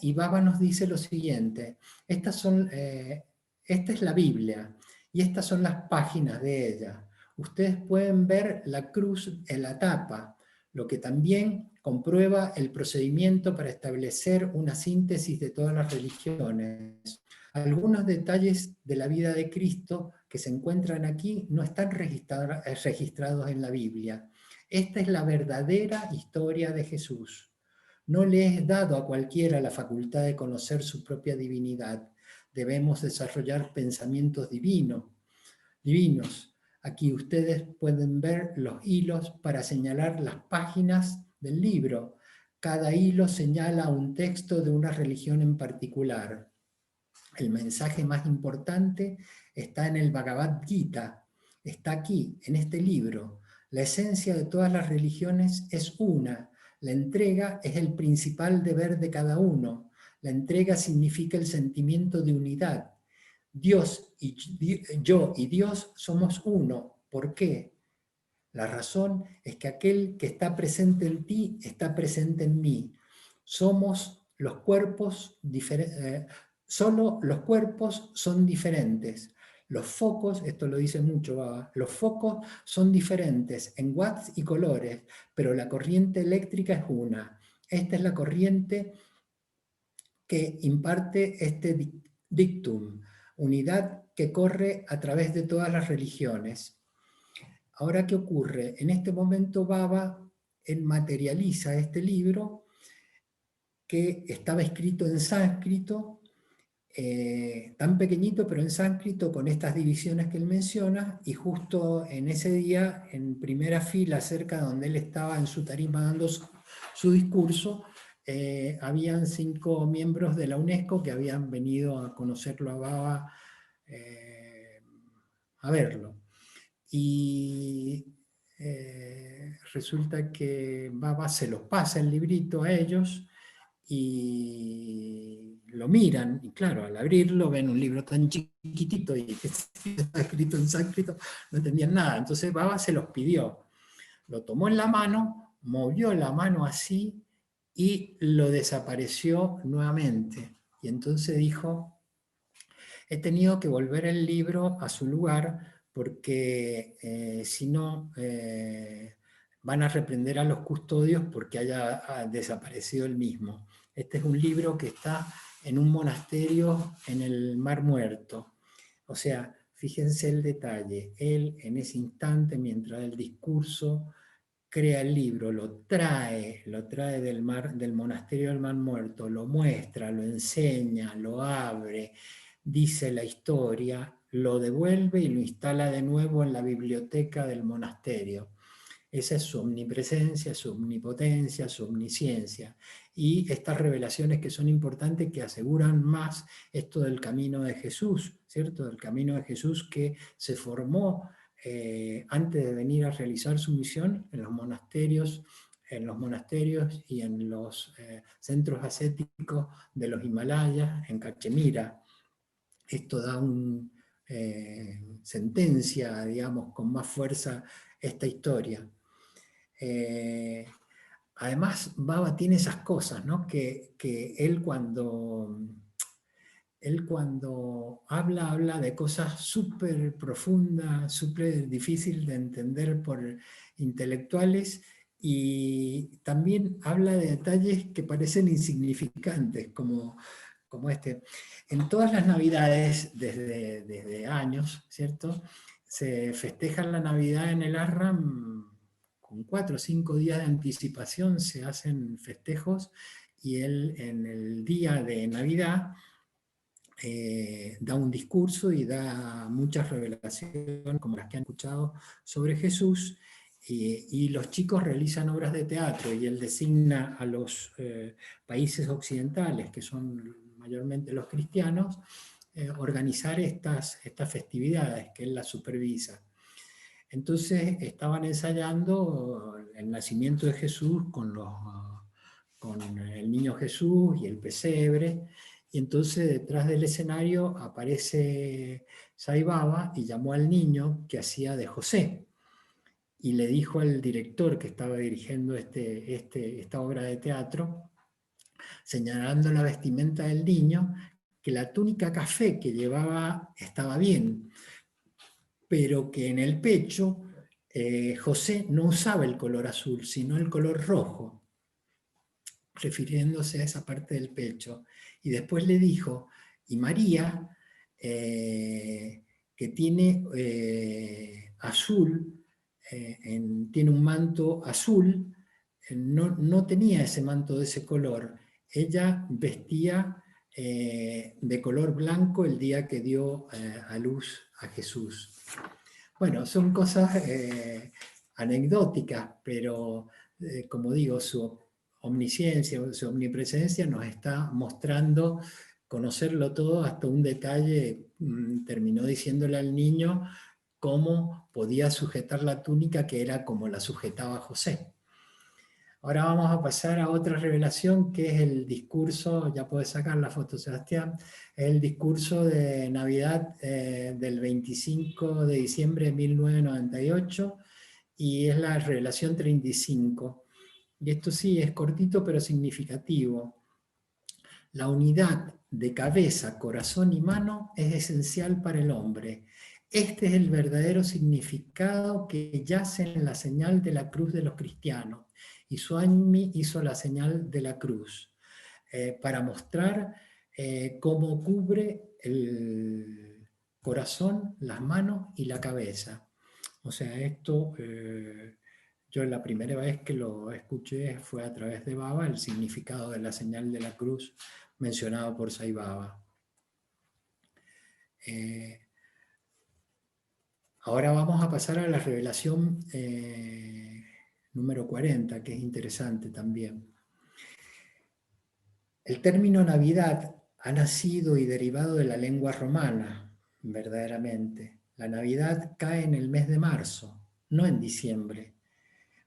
Y Baba nos dice lo siguiente. Esta es la Biblia y estas son las páginas de ella. Ustedes pueden ver la cruz en la tapa, lo que también comprueba el procedimiento para establecer una síntesis de todas las religiones. Algunos detalles de la vida de Cristo que se encuentran aquí no están registrados en la Biblia. Esta es la verdadera historia de Jesús. No le es dado a cualquiera la facultad de conocer su propia divinidad. Debemos desarrollar pensamientos divinos. Aquí ustedes pueden ver los hilos para señalar las páginas del libro. Cada hilo señala un texto de una religión en particular. El mensaje más importante está en el Bhagavad Gita. Está aquí, en este libro. La esencia de todas las religiones es una. La entrega es el principal deber de cada uno. La entrega significa el sentimiento de unidad. Dios y yo y Dios somos uno. ¿Por qué? La razón es que aquel que está presente en ti está presente en mí. Somos los cuerpos diferentes. Solo los cuerpos son diferentes. Los focos, esto lo dice mucho Baba, los focos son diferentes en watts y colores, pero la corriente eléctrica es una. Esta es la corriente que imparte este dictum, unidad que corre a través de todas las religiones. Ahora, ¿qué ocurre? En este momento Baba materializa este libro que estaba escrito en sánscrito, tan pequeñito, pero en sánscrito, con estas divisiones que él menciona, y justo en ese día, en primera fila, cerca de donde él estaba en su tarima dando su discurso, habían 5 miembros de la UNESCO que habían venido a conocerlo a Baba, a verlo. Y resulta que Baba se los pasa el librito a ellos y lo miran, y claro, al abrirlo ven un libro tan chiquitito y que está escrito en sánscrito, no entendían nada. Entonces Baba se los pidió, lo tomó en la mano, movió la mano así y lo desapareció nuevamente. Y entonces dijo, he tenido que volver el libro a su lugar porque si no van a reprender a los custodios porque haya desaparecido el mismo. Este es un libro que está en un monasterio en el Mar Muerto. O sea, fíjense el detalle, él en ese instante, mientras el discurso crea el libro, lo trae del monasterio del Mar Muerto, lo muestra, lo enseña, lo abre, dice la historia, lo devuelve y lo instala de nuevo en la biblioteca del monasterio. Esa es su omnipresencia, su omnipotencia, su omnisciencia. Y estas revelaciones que son importantes, que aseguran más esto del camino de Jesús, ¿cierto? Del camino de Jesús que se formó antes de venir a realizar su misión en los monasterios y en los centros ascéticos de los Himalayas, en Cachemira. Esto da una sentencia, digamos, con más fuerza esta historia. Además, Baba tiene esas cosas, ¿no? Que él cuando habla de cosas súper profundas, súper difíciles de entender por intelectuales, y también habla de detalles que parecen insignificantes, como este. En todas las Navidades, desde años, ¿cierto?, se festeja la Navidad en el Ashram con 4 o 5 días de anticipación, se hacen festejos, y él en el día de Navidad da un discurso y da muchas revelaciones, como las que han escuchado, sobre Jesús, y los chicos realizan obras de teatro, y él designa a los países occidentales, que son mayormente los cristianos, organizar estas festividades, que él las supervisa. Entonces estaban ensayando el nacimiento de Jesús con el niño Jesús y el pesebre, y entonces detrás del escenario aparece Sai Baba y llamó al niño que hacía de José, y le dijo al director que estaba dirigiendo esta obra de teatro, señalando la vestimenta del niño, que la túnica café que llevaba estaba bien, pero que en el pecho José no usaba el color azul, sino el color rojo, refiriéndose a esa parte del pecho. Y después le dijo, y María, que tiene azul, tiene un manto azul, no tenía ese manto de ese color. Ella vestía de color blanco el día que dio a luz a Jesús. Bueno, son cosas anecdóticas, pero como digo, su omnisciencia, su omnipresencia nos está mostrando conocerlo todo hasta un detalle. Terminó diciéndole al niño cómo podía sujetar la túnica, que era como la sujetaba José. Ahora vamos a pasar a otra revelación, que es el discurso, ya puedes sacar la foto, Sebastián, el discurso de Navidad del 25 de diciembre de 1998, y es la revelación 35. Y esto sí es cortito pero significativo. La unidad de cabeza, corazón y mano es esencial para el hombre. Este es el verdadero significado que yace en la señal de la cruz de los cristianos. Y Swami hizo la señal de la cruz para mostrar cómo cubre el corazón, las manos y la cabeza. O sea, esto yo la primera vez que lo escuché fue a través de Baba, el significado de la señal de la cruz mencionado por Sai Baba. Ahora vamos a pasar a la revelación número 40, que es interesante también. El término Navidad ha nacido y derivado de la lengua romana, verdaderamente. La Navidad cae en el mes de marzo, no en diciembre.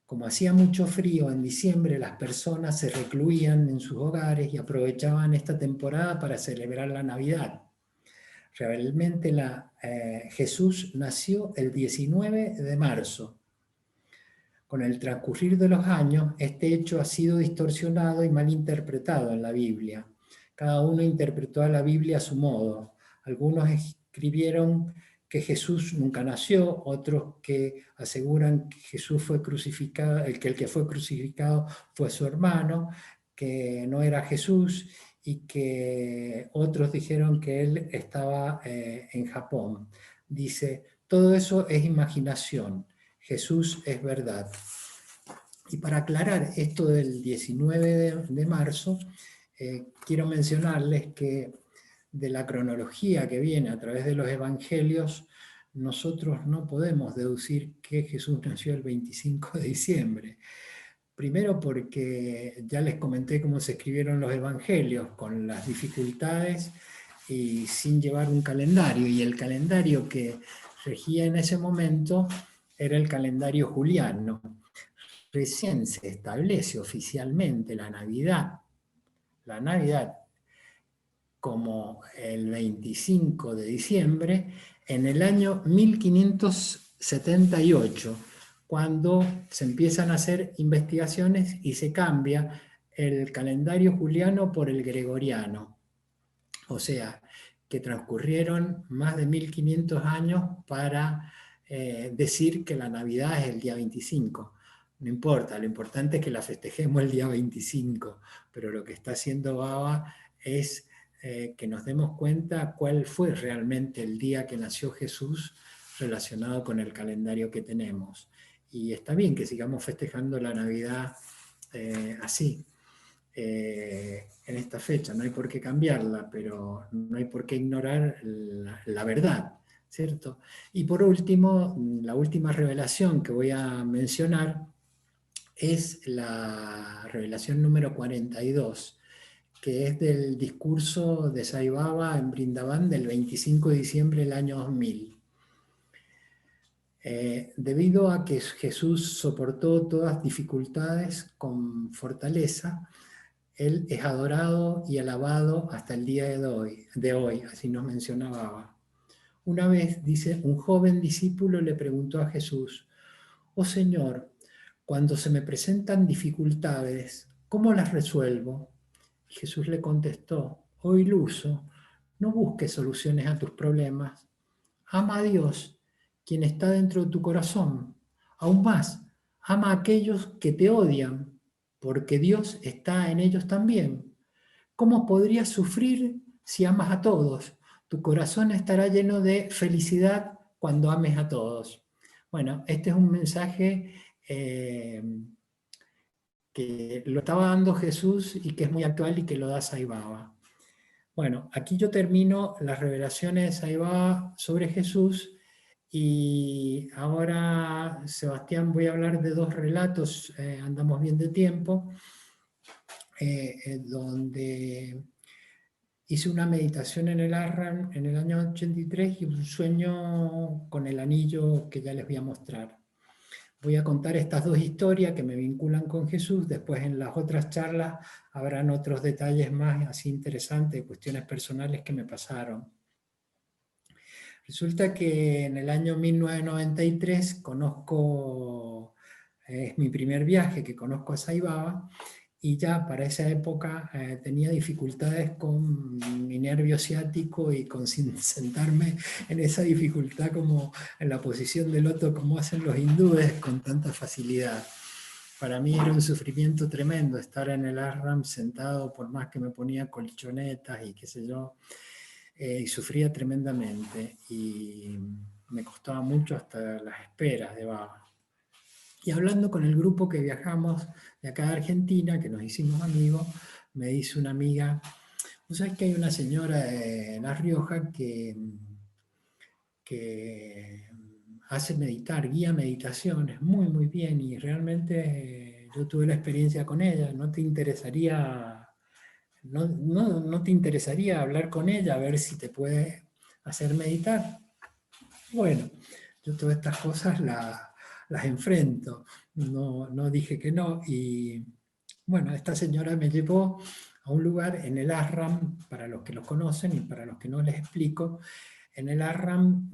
Como hacía mucho frío en diciembre, las personas se recluían en sus hogares y aprovechaban esta temporada para celebrar la Navidad. Realmente Jesús nació el 19 de marzo. Con el transcurrir de los años, este hecho ha sido distorsionado y malinterpretado en la Biblia. Cada uno interpretó a la Biblia a su modo. Algunos escribieron que Jesús nunca nació, otros que aseguran que Jesús fue crucificado, el que fue crucificado fue su hermano, que no era Jesús, y que otros dijeron que él estaba en Japón. Dice, todo eso es imaginación, Jesús es verdad. Y para aclarar esto del 19 de marzo, quiero mencionarles que de la cronología que viene a través de los evangelios, nosotros no podemos deducir que Jesús nació el 25 de diciembre. Primero porque ya les comenté cómo se escribieron los evangelios, con las dificultades y sin llevar un calendario. Y el calendario que regía en ese momento era el calendario juliano. Recién se establece oficialmente la Navidad como el 25 de diciembre en el año 1578, cuando se empiezan a hacer investigaciones y se cambia el calendario juliano por el gregoriano. O sea, que transcurrieron más de 1500 años para decir que la Navidad es el día 25. No importa, lo importante es que la festejemos el día 25, pero lo que está haciendo Baba es que nos demos cuenta cuál fue realmente el día que nació Jesús relacionado con el calendario que tenemos. Y está bien que sigamos festejando la Navidad así, en esta fecha. No hay por qué cambiarla, pero no hay por qué ignorar la verdad, ¿cierto? Y por último, la última revelación que voy a mencionar es la revelación número 42, que es del discurso de Sai Baba en Brindavan del 25 de diciembre del año 2000. Debido a que Jesús soportó todas dificultades con fortaleza, Él es adorado y alabado hasta el día de hoy, así nos mencionaba Baba. Una vez, dice, un joven discípulo le preguntó a Jesús, «Oh Señor, cuando se me presentan dificultades, ¿cómo las resuelvo?» Jesús le contestó, «Oh iluso, no busques soluciones a tus problemas. Ama a Dios, quien está dentro de tu corazón. Aún más, ama a aquellos que te odian, porque Dios está en ellos también. ¿Cómo podrías sufrir si amas a todos? Tu corazón estará lleno de felicidad cuando ames a todos». Bueno, este es un mensaje que lo estaba dando Jesús y que es muy actual y que lo da Sai Baba. Bueno, aquí yo termino las revelaciones de Sai Baba sobre Jesús y ahora, Sebastián, voy a hablar de dos relatos, andamos bien de tiempo, donde hice una meditación en el Ashram en el año 83 y un sueño con el anillo que ya les voy a mostrar. Voy a contar estas dos historias que me vinculan con Jesús, después en las otras charlas habrán otros detalles más así interesantes, cuestiones personales que me pasaron. Resulta que en el año 1993 es mi primer viaje que conozco a Sai Baba, y ya para esa época tenía dificultades con mi nervio ciático y con sentarme en esa dificultad como en la posición de loto como hacen los hindúes con tanta facilidad. Para mí era un sufrimiento tremendo estar en el ashram sentado, por más que me ponía colchonetas y qué sé yo, y sufría tremendamente y me costaba mucho hasta las esperas de Baba. Y hablando con el grupo que viajamos de acá de Argentina, que nos hicimos amigos, me dice una amiga, ¿vos sabés que hay una señora en La Rioja que hace meditar, guía meditaciones muy muy bien, y realmente yo tuve la experiencia con ella? ¿No te interesaría, no te interesaría hablar con ella a ver si te puede hacer meditar? Bueno, yo todas estas cosas las enfrento, no dije que no, y bueno, esta señora me llevó a un lugar en el ashram, para los que lo conocen y para los que no les explico. En el ashram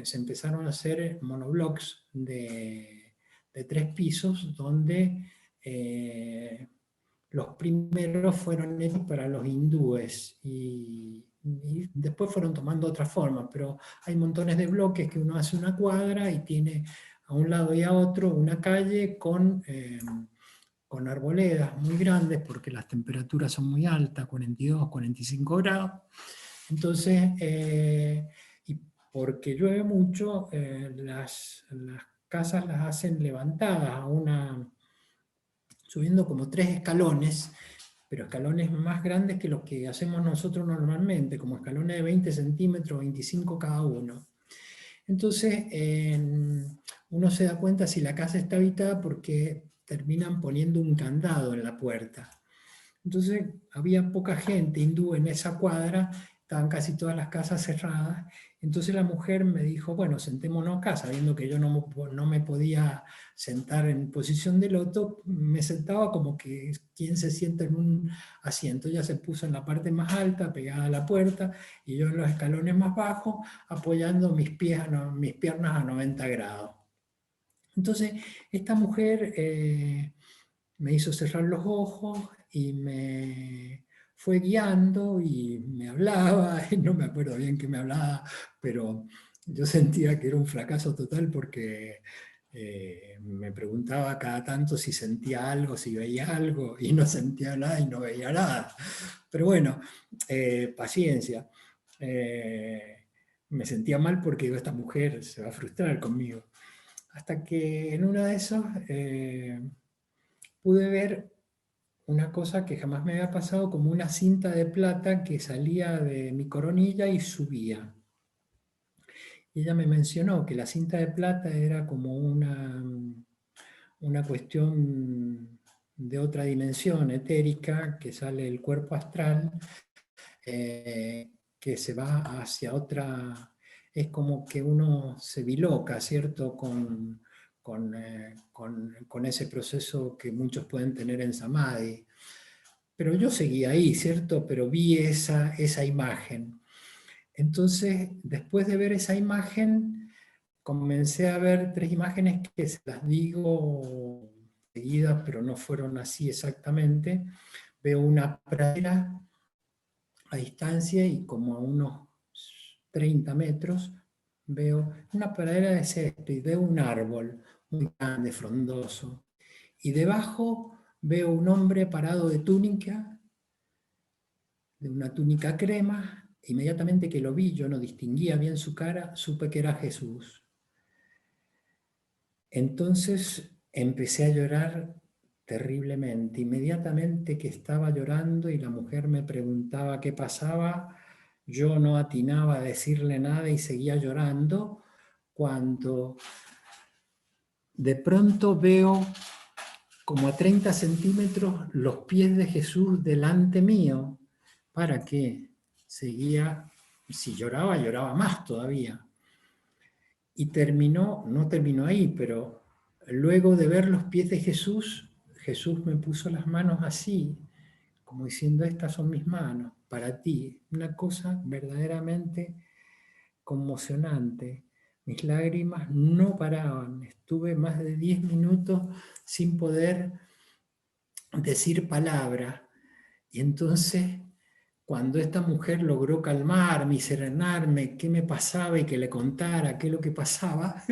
se empezaron a hacer monoblocks de 3 pisos, donde los primeros fueron hechos para los hindúes, y y después fueron tomando otras formas, pero hay montones de bloques que uno hace una cuadra y tiene a un lado y a otro una calle con arboledas muy grandes, porque las temperaturas son muy altas, 42, 45 grados. Entonces, y porque llueve mucho, las casas las hacen levantadas, subiendo como 3 escalones, pero escalones más grandes que los que hacemos nosotros normalmente, como escalones de 20 centímetros, 25 cada uno. Entonces, uno se da cuenta si la casa está habitada porque terminan poniendo un candado en la puerta. Entonces, había poca gente hindú en esa cuadra, estaban casi todas las casas cerradas. Entonces la mujer me dijo, bueno, sentémonos acá, sabiendo que yo no me podía sentar en posición de loto, me sentaba como que quien se sienta en un asiento. Ella se puso en la parte más alta, pegada a la puerta, y yo en los escalones más bajos, apoyando mis piernas a 90 grados. Entonces, esta mujer me hizo cerrar los ojos y me fue guiando y me hablaba, y no me acuerdo bien qué me hablaba, pero yo sentía que era un fracaso total porque me preguntaba cada tanto si sentía algo, si veía algo, y no sentía nada y no veía nada. Pero bueno, paciencia. Me sentía mal porque digo, esta mujer se va a frustrar conmigo. Hasta que en una de esas pude ver una cosa que jamás me había pasado, como una cinta de plata que salía de mi coronilla y subía. Y ella me mencionó que la cinta de plata era como una cuestión de otra dimensión etérica, que sale del cuerpo astral, que se va hacia otra. Es como que uno se biloca, ¿cierto? Con ese proceso que muchos pueden tener en Samadhi. Pero yo seguí ahí, ¿cierto? Pero vi esa imagen. Entonces, después de ver esa imagen, comencé a ver 3 imágenes que se las digo seguidas, pero no fueron así exactamente. Veo una pradera a distancia y como a unos 30 metros, veo una pradera de césped, veo un árbol muy grande, frondoso. Y debajo veo un hombre parado de una túnica crema. Inmediatamente que lo vi, yo no distinguía bien su cara, supe que era Jesús. Entonces empecé a llorar terriblemente. Inmediatamente que estaba llorando y la mujer me preguntaba qué pasaba, yo no atinaba a decirle nada y seguía llorando, cuando de pronto veo como a 30 centímetros los pies de Jesús delante mío. ¿Para qué? Seguía, si lloraba, lloraba más todavía. Y no terminó ahí, pero luego de ver los pies de Jesús, Jesús me puso las manos así, como diciendo, estas son mis manos, para ti. Una cosa verdaderamente conmocionante. Mis lágrimas no paraban. Estuve más de 10 minutos sin poder decir palabra. Y entonces, cuando esta mujer logró calmarme y serenarme, qué me pasaba y que le contara qué es lo que pasaba,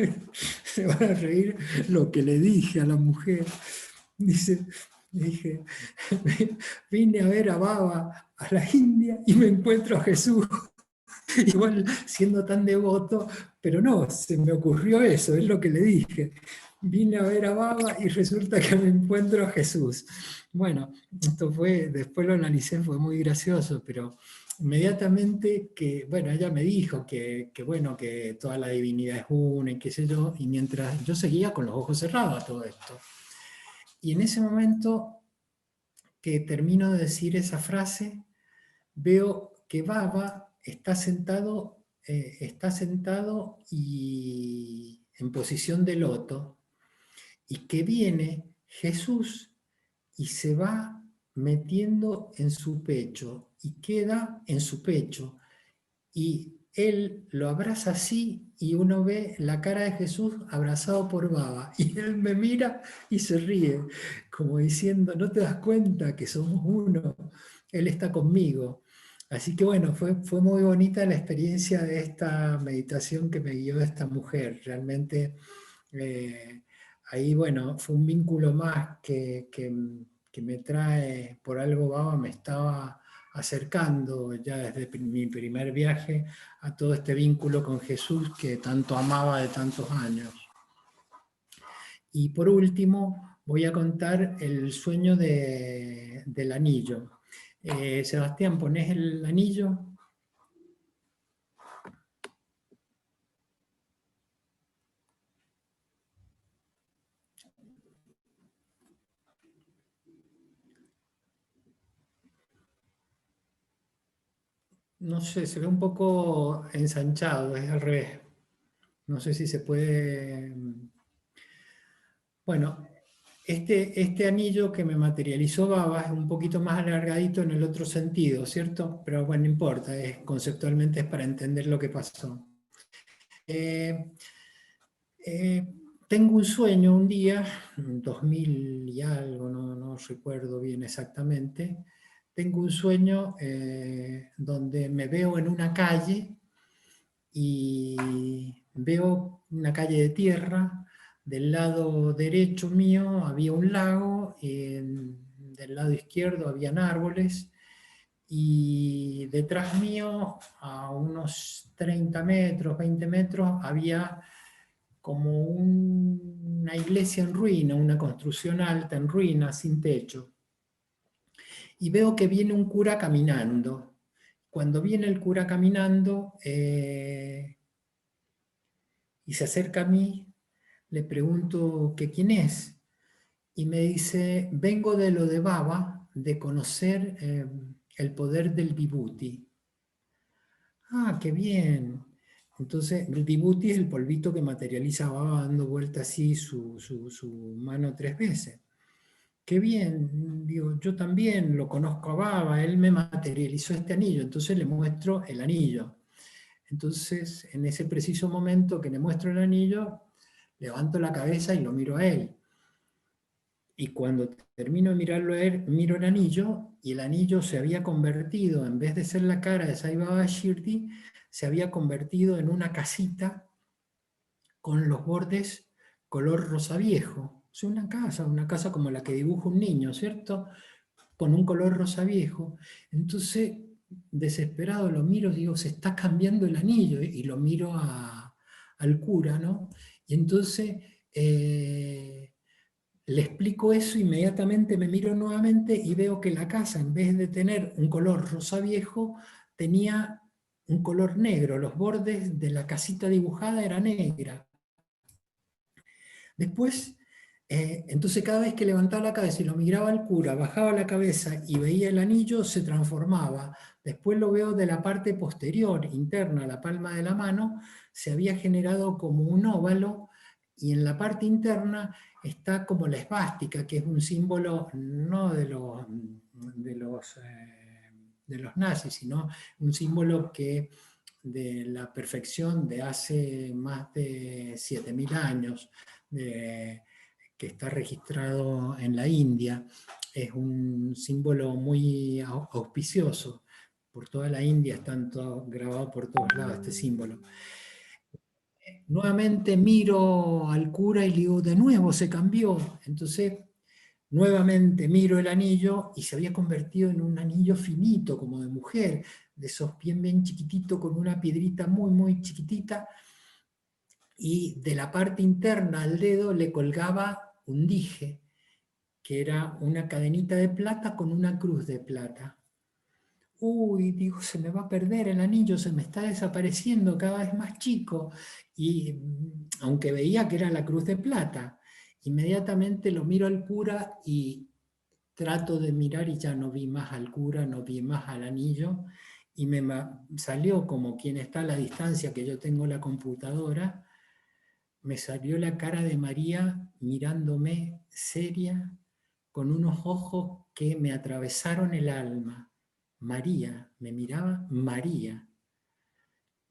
se van a reír lo que le dije a la mujer. Dije, vine a ver a Baba a la India y me encuentro a Jesús. Igual siendo tan devoto, pero no, se me ocurrió eso, es lo que le dije. Vine a ver a Baba y resulta que me encuentro a Jesús. Bueno, esto fue, después lo analicé, fue muy gracioso, pero inmediatamente que, bueno, ella me dijo bueno, que toda la divinidad es una y qué sé yo, y mientras yo seguía con los ojos cerrados a todo esto. Y en ese momento que termino de decir esa frase, veo que Baba está sentado y en posición de loto, y que viene Jesús y se va metiendo en su pecho y queda en su pecho, y él lo abraza así y uno ve la cara de Jesús abrazado por Baba, y él me mira y se ríe, como diciendo, ¿no te das cuenta que somos uno? Él está conmigo. Así que bueno, fue muy bonita la experiencia de esta meditación que me guió esta mujer. Realmente ahí, bueno, fue un vínculo más que me trae, por algo Baba me estaba acercando ya desde mi primer viaje a todo este vínculo con Jesús que tanto amaba de tantos años. Y por último, voy a contar el sueño del anillo. Sebastián, ¿ponés el anillo? No sé, se ve un poco ensanchado, es al revés. No sé si se puede... Bueno, este anillo que me materializó Baba es un poquito más alargadito en el otro sentido, ¿cierto? Pero bueno, no importa, conceptualmente es para entender lo que pasó. Eh, eh, Tengo un sueño un día, 2000 y algo, no recuerdo bien exactamente. Tengo un sueño donde me veo en una calle y veo una calle de tierra. Del lado derecho mío había un lago, y del lado izquierdo habían árboles, y detrás mío, a unos 30 metros, 20 metros, había como una iglesia en ruina, una construcción alta en ruina, sin techo. Y veo que viene un cura caminando. Cuando viene el cura caminando y se acerca a mí, le pregunto que quién es. Y me dice, vengo de lo de Baba, de conocer el poder del Vibhuti. Ah, qué bien. Entonces, el Vibhuti es el polvito que materializa Baba dando vuelta así su mano 3 veces. Qué bien, digo, yo también lo conozco a Baba, él me materializó este anillo, entonces le muestro el anillo. Entonces, en ese preciso momento que le muestro el anillo, levanto la cabeza y lo miro a él. Y cuando termino de mirarlo a él, miro el anillo, y el anillo se había convertido, en vez de ser la cara de Sai Baba Shirdi, se había convertido en una casita con los bordes color rosa viejo. Es una casa como la que dibuja un niño, ¿cierto? Con un color rosa viejo. Entonces, desesperado lo miro, digo, se está cambiando el anillo, y lo miro al cura, ¿no? Y entonces le explico eso, inmediatamente me miro nuevamente y veo que la casa, en vez de tener un color rosa viejo, tenía un color negro, los bordes de la casita dibujada era negra. Después, entonces cada vez que levantaba la cabeza y lo miraba al cura, bajaba la cabeza y veía el anillo, se transformaba. Después lo veo de la parte posterior, interna, la palma de la mano, se había generado como un óvalo, y en la parte interna está como la esvástica, que es un símbolo no de los nazis, sino un símbolo que de la perfección de hace más de 7000 años, que está registrado en la India. Es un símbolo muy auspicioso. Por toda la India está grabado por todos lados este símbolo. Nuevamente miro al cura y le digo, de nuevo se cambió. Entonces, nuevamente miro el anillo y se había convertido en un anillo finito, como de mujer, de esos bien chiquitito, con una piedrita muy chiquitita, y de la parte interna al dedo le colgaba un dije, que era una cadenita de plata con una cruz de plata. Uy, digo, se me va a perder el anillo, se me está desapareciendo cada vez más chico. Y aunque veía que era la cruz de plata, inmediatamente lo miro al cura y trato de mirar, y ya no vi más al cura, no vi más al anillo, y me salió, como quien está a la distancia que yo tengo la computadora, me salió la cara de María mirándome seria, con unos ojos que me atravesaron el alma. María, me miraba María.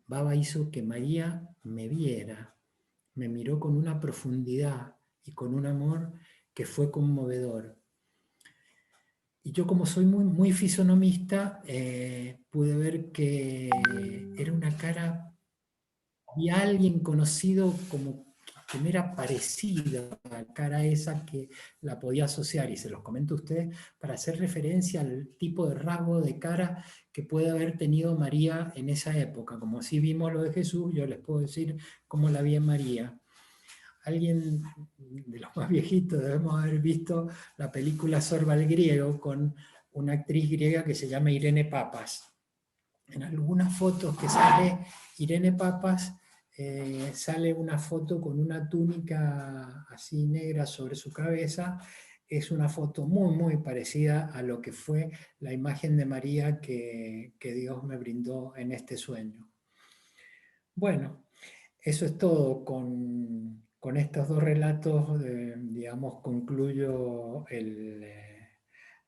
Baba hizo que María me viera, me miró con una profundidad y con un amor que fue conmovedor. y yo como soy muy, muy fisonomista, pude ver que era una cara y alguien conocido como que me era parecida a la cara esa que la podía asociar, y se los comento a ustedes para hacer referencia al tipo de rasgo de cara que puede haber tenido María en esa época. Como si vimos lo de Jesús, yo les puedo decir cómo la vi en María. Alguien de los más viejitos debemos haber visto la película Sorba el Griego con una actriz griega que se llama Irene Papas. En algunas fotos que sale Irene Papas, sale una foto con una túnica así negra sobre su cabeza. Es una foto muy, muy parecida a lo que fue la imagen de María que Dios me brindó en este sueño. Bueno, eso es todo. Con estos dos relatos, digamos, concluyo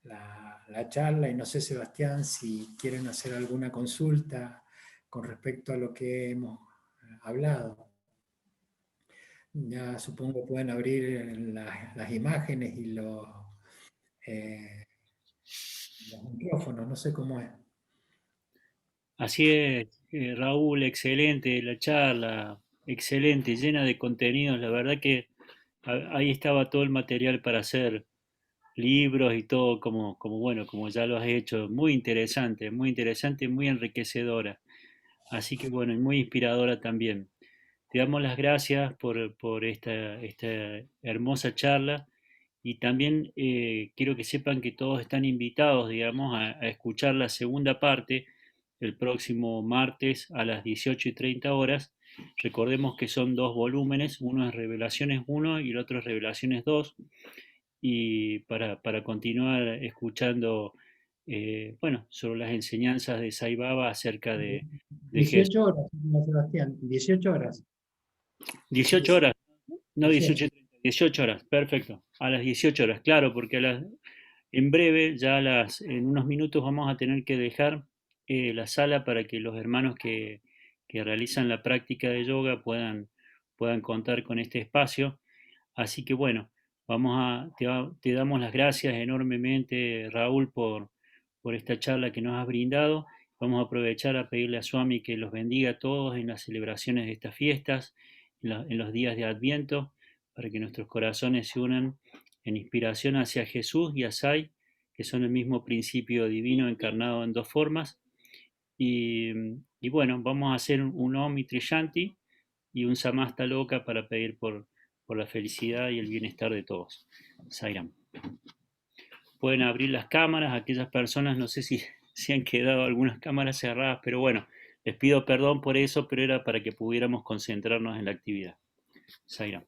la charla, y no sé, Sebastián, si quieren hacer alguna consulta con respecto a lo que hemos hablado. Ya supongo que pueden abrir las imágenes y eh, los micrófonos, no sé cómo es. Así es, Raúl, excelente la charla, excelente, llena de contenidos. La verdad que ahí estaba todo el material para hacer libros y todo, como bueno, como ya lo has hecho. Muy interesante, muy enriquecedora. Así que bueno, y muy inspiradora también. Te damos las gracias por esta hermosa charla, y también quiero que sepan que todos están invitados, digamos, a escuchar la segunda parte el próximo martes a las 18:30 horas. Recordemos que son dos volúmenes, uno es Revelaciones 1 y el otro es Revelaciones 2, y para continuar escuchando, bueno, sobre las enseñanzas de Sai Baba acerca de Jesús. 18 horas, Sebastián, 18 horas. 18 horas, no 18. 18:30, 18 horas, perfecto. A las 18 horas, claro, porque en breve, ya en unos minutos vamos a tener que dejar la sala para que los hermanos que realizan la práctica de yoga puedan contar con este espacio. Así que bueno, te damos las gracias enormemente, Raúl, por esta charla que nos has brindado. Vamos a aprovechar a pedirle a Swami que los bendiga a todos en las celebraciones de estas fiestas, en los días de Adviento, para que nuestros corazones se unan en inspiración hacia Jesús y a Sai, que son el mismo principio divino encarnado en dos formas. Y, y bueno, vamos a hacer un Om y Trishanti y un Samasta Loka para pedir por la felicidad y el bienestar de todos. Sairam. Pueden abrir las cámaras, aquellas personas, no sé si han quedado algunas cámaras cerradas, pero bueno, les pido perdón por eso, pero era para que pudiéramos concentrarnos en la actividad. Sairam.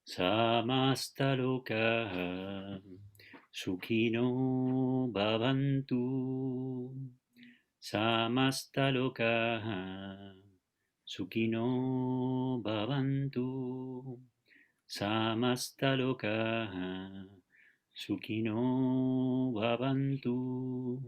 Samastaloka Sukino Bhavantu. Samastaloka Sukino Bhavantu. Samastaloka Sukino Bhavantu.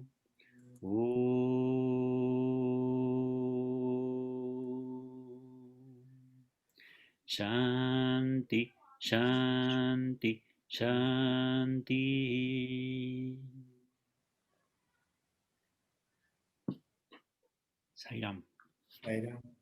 Shanti, Shanti, Shanti. Sairam. Sairam.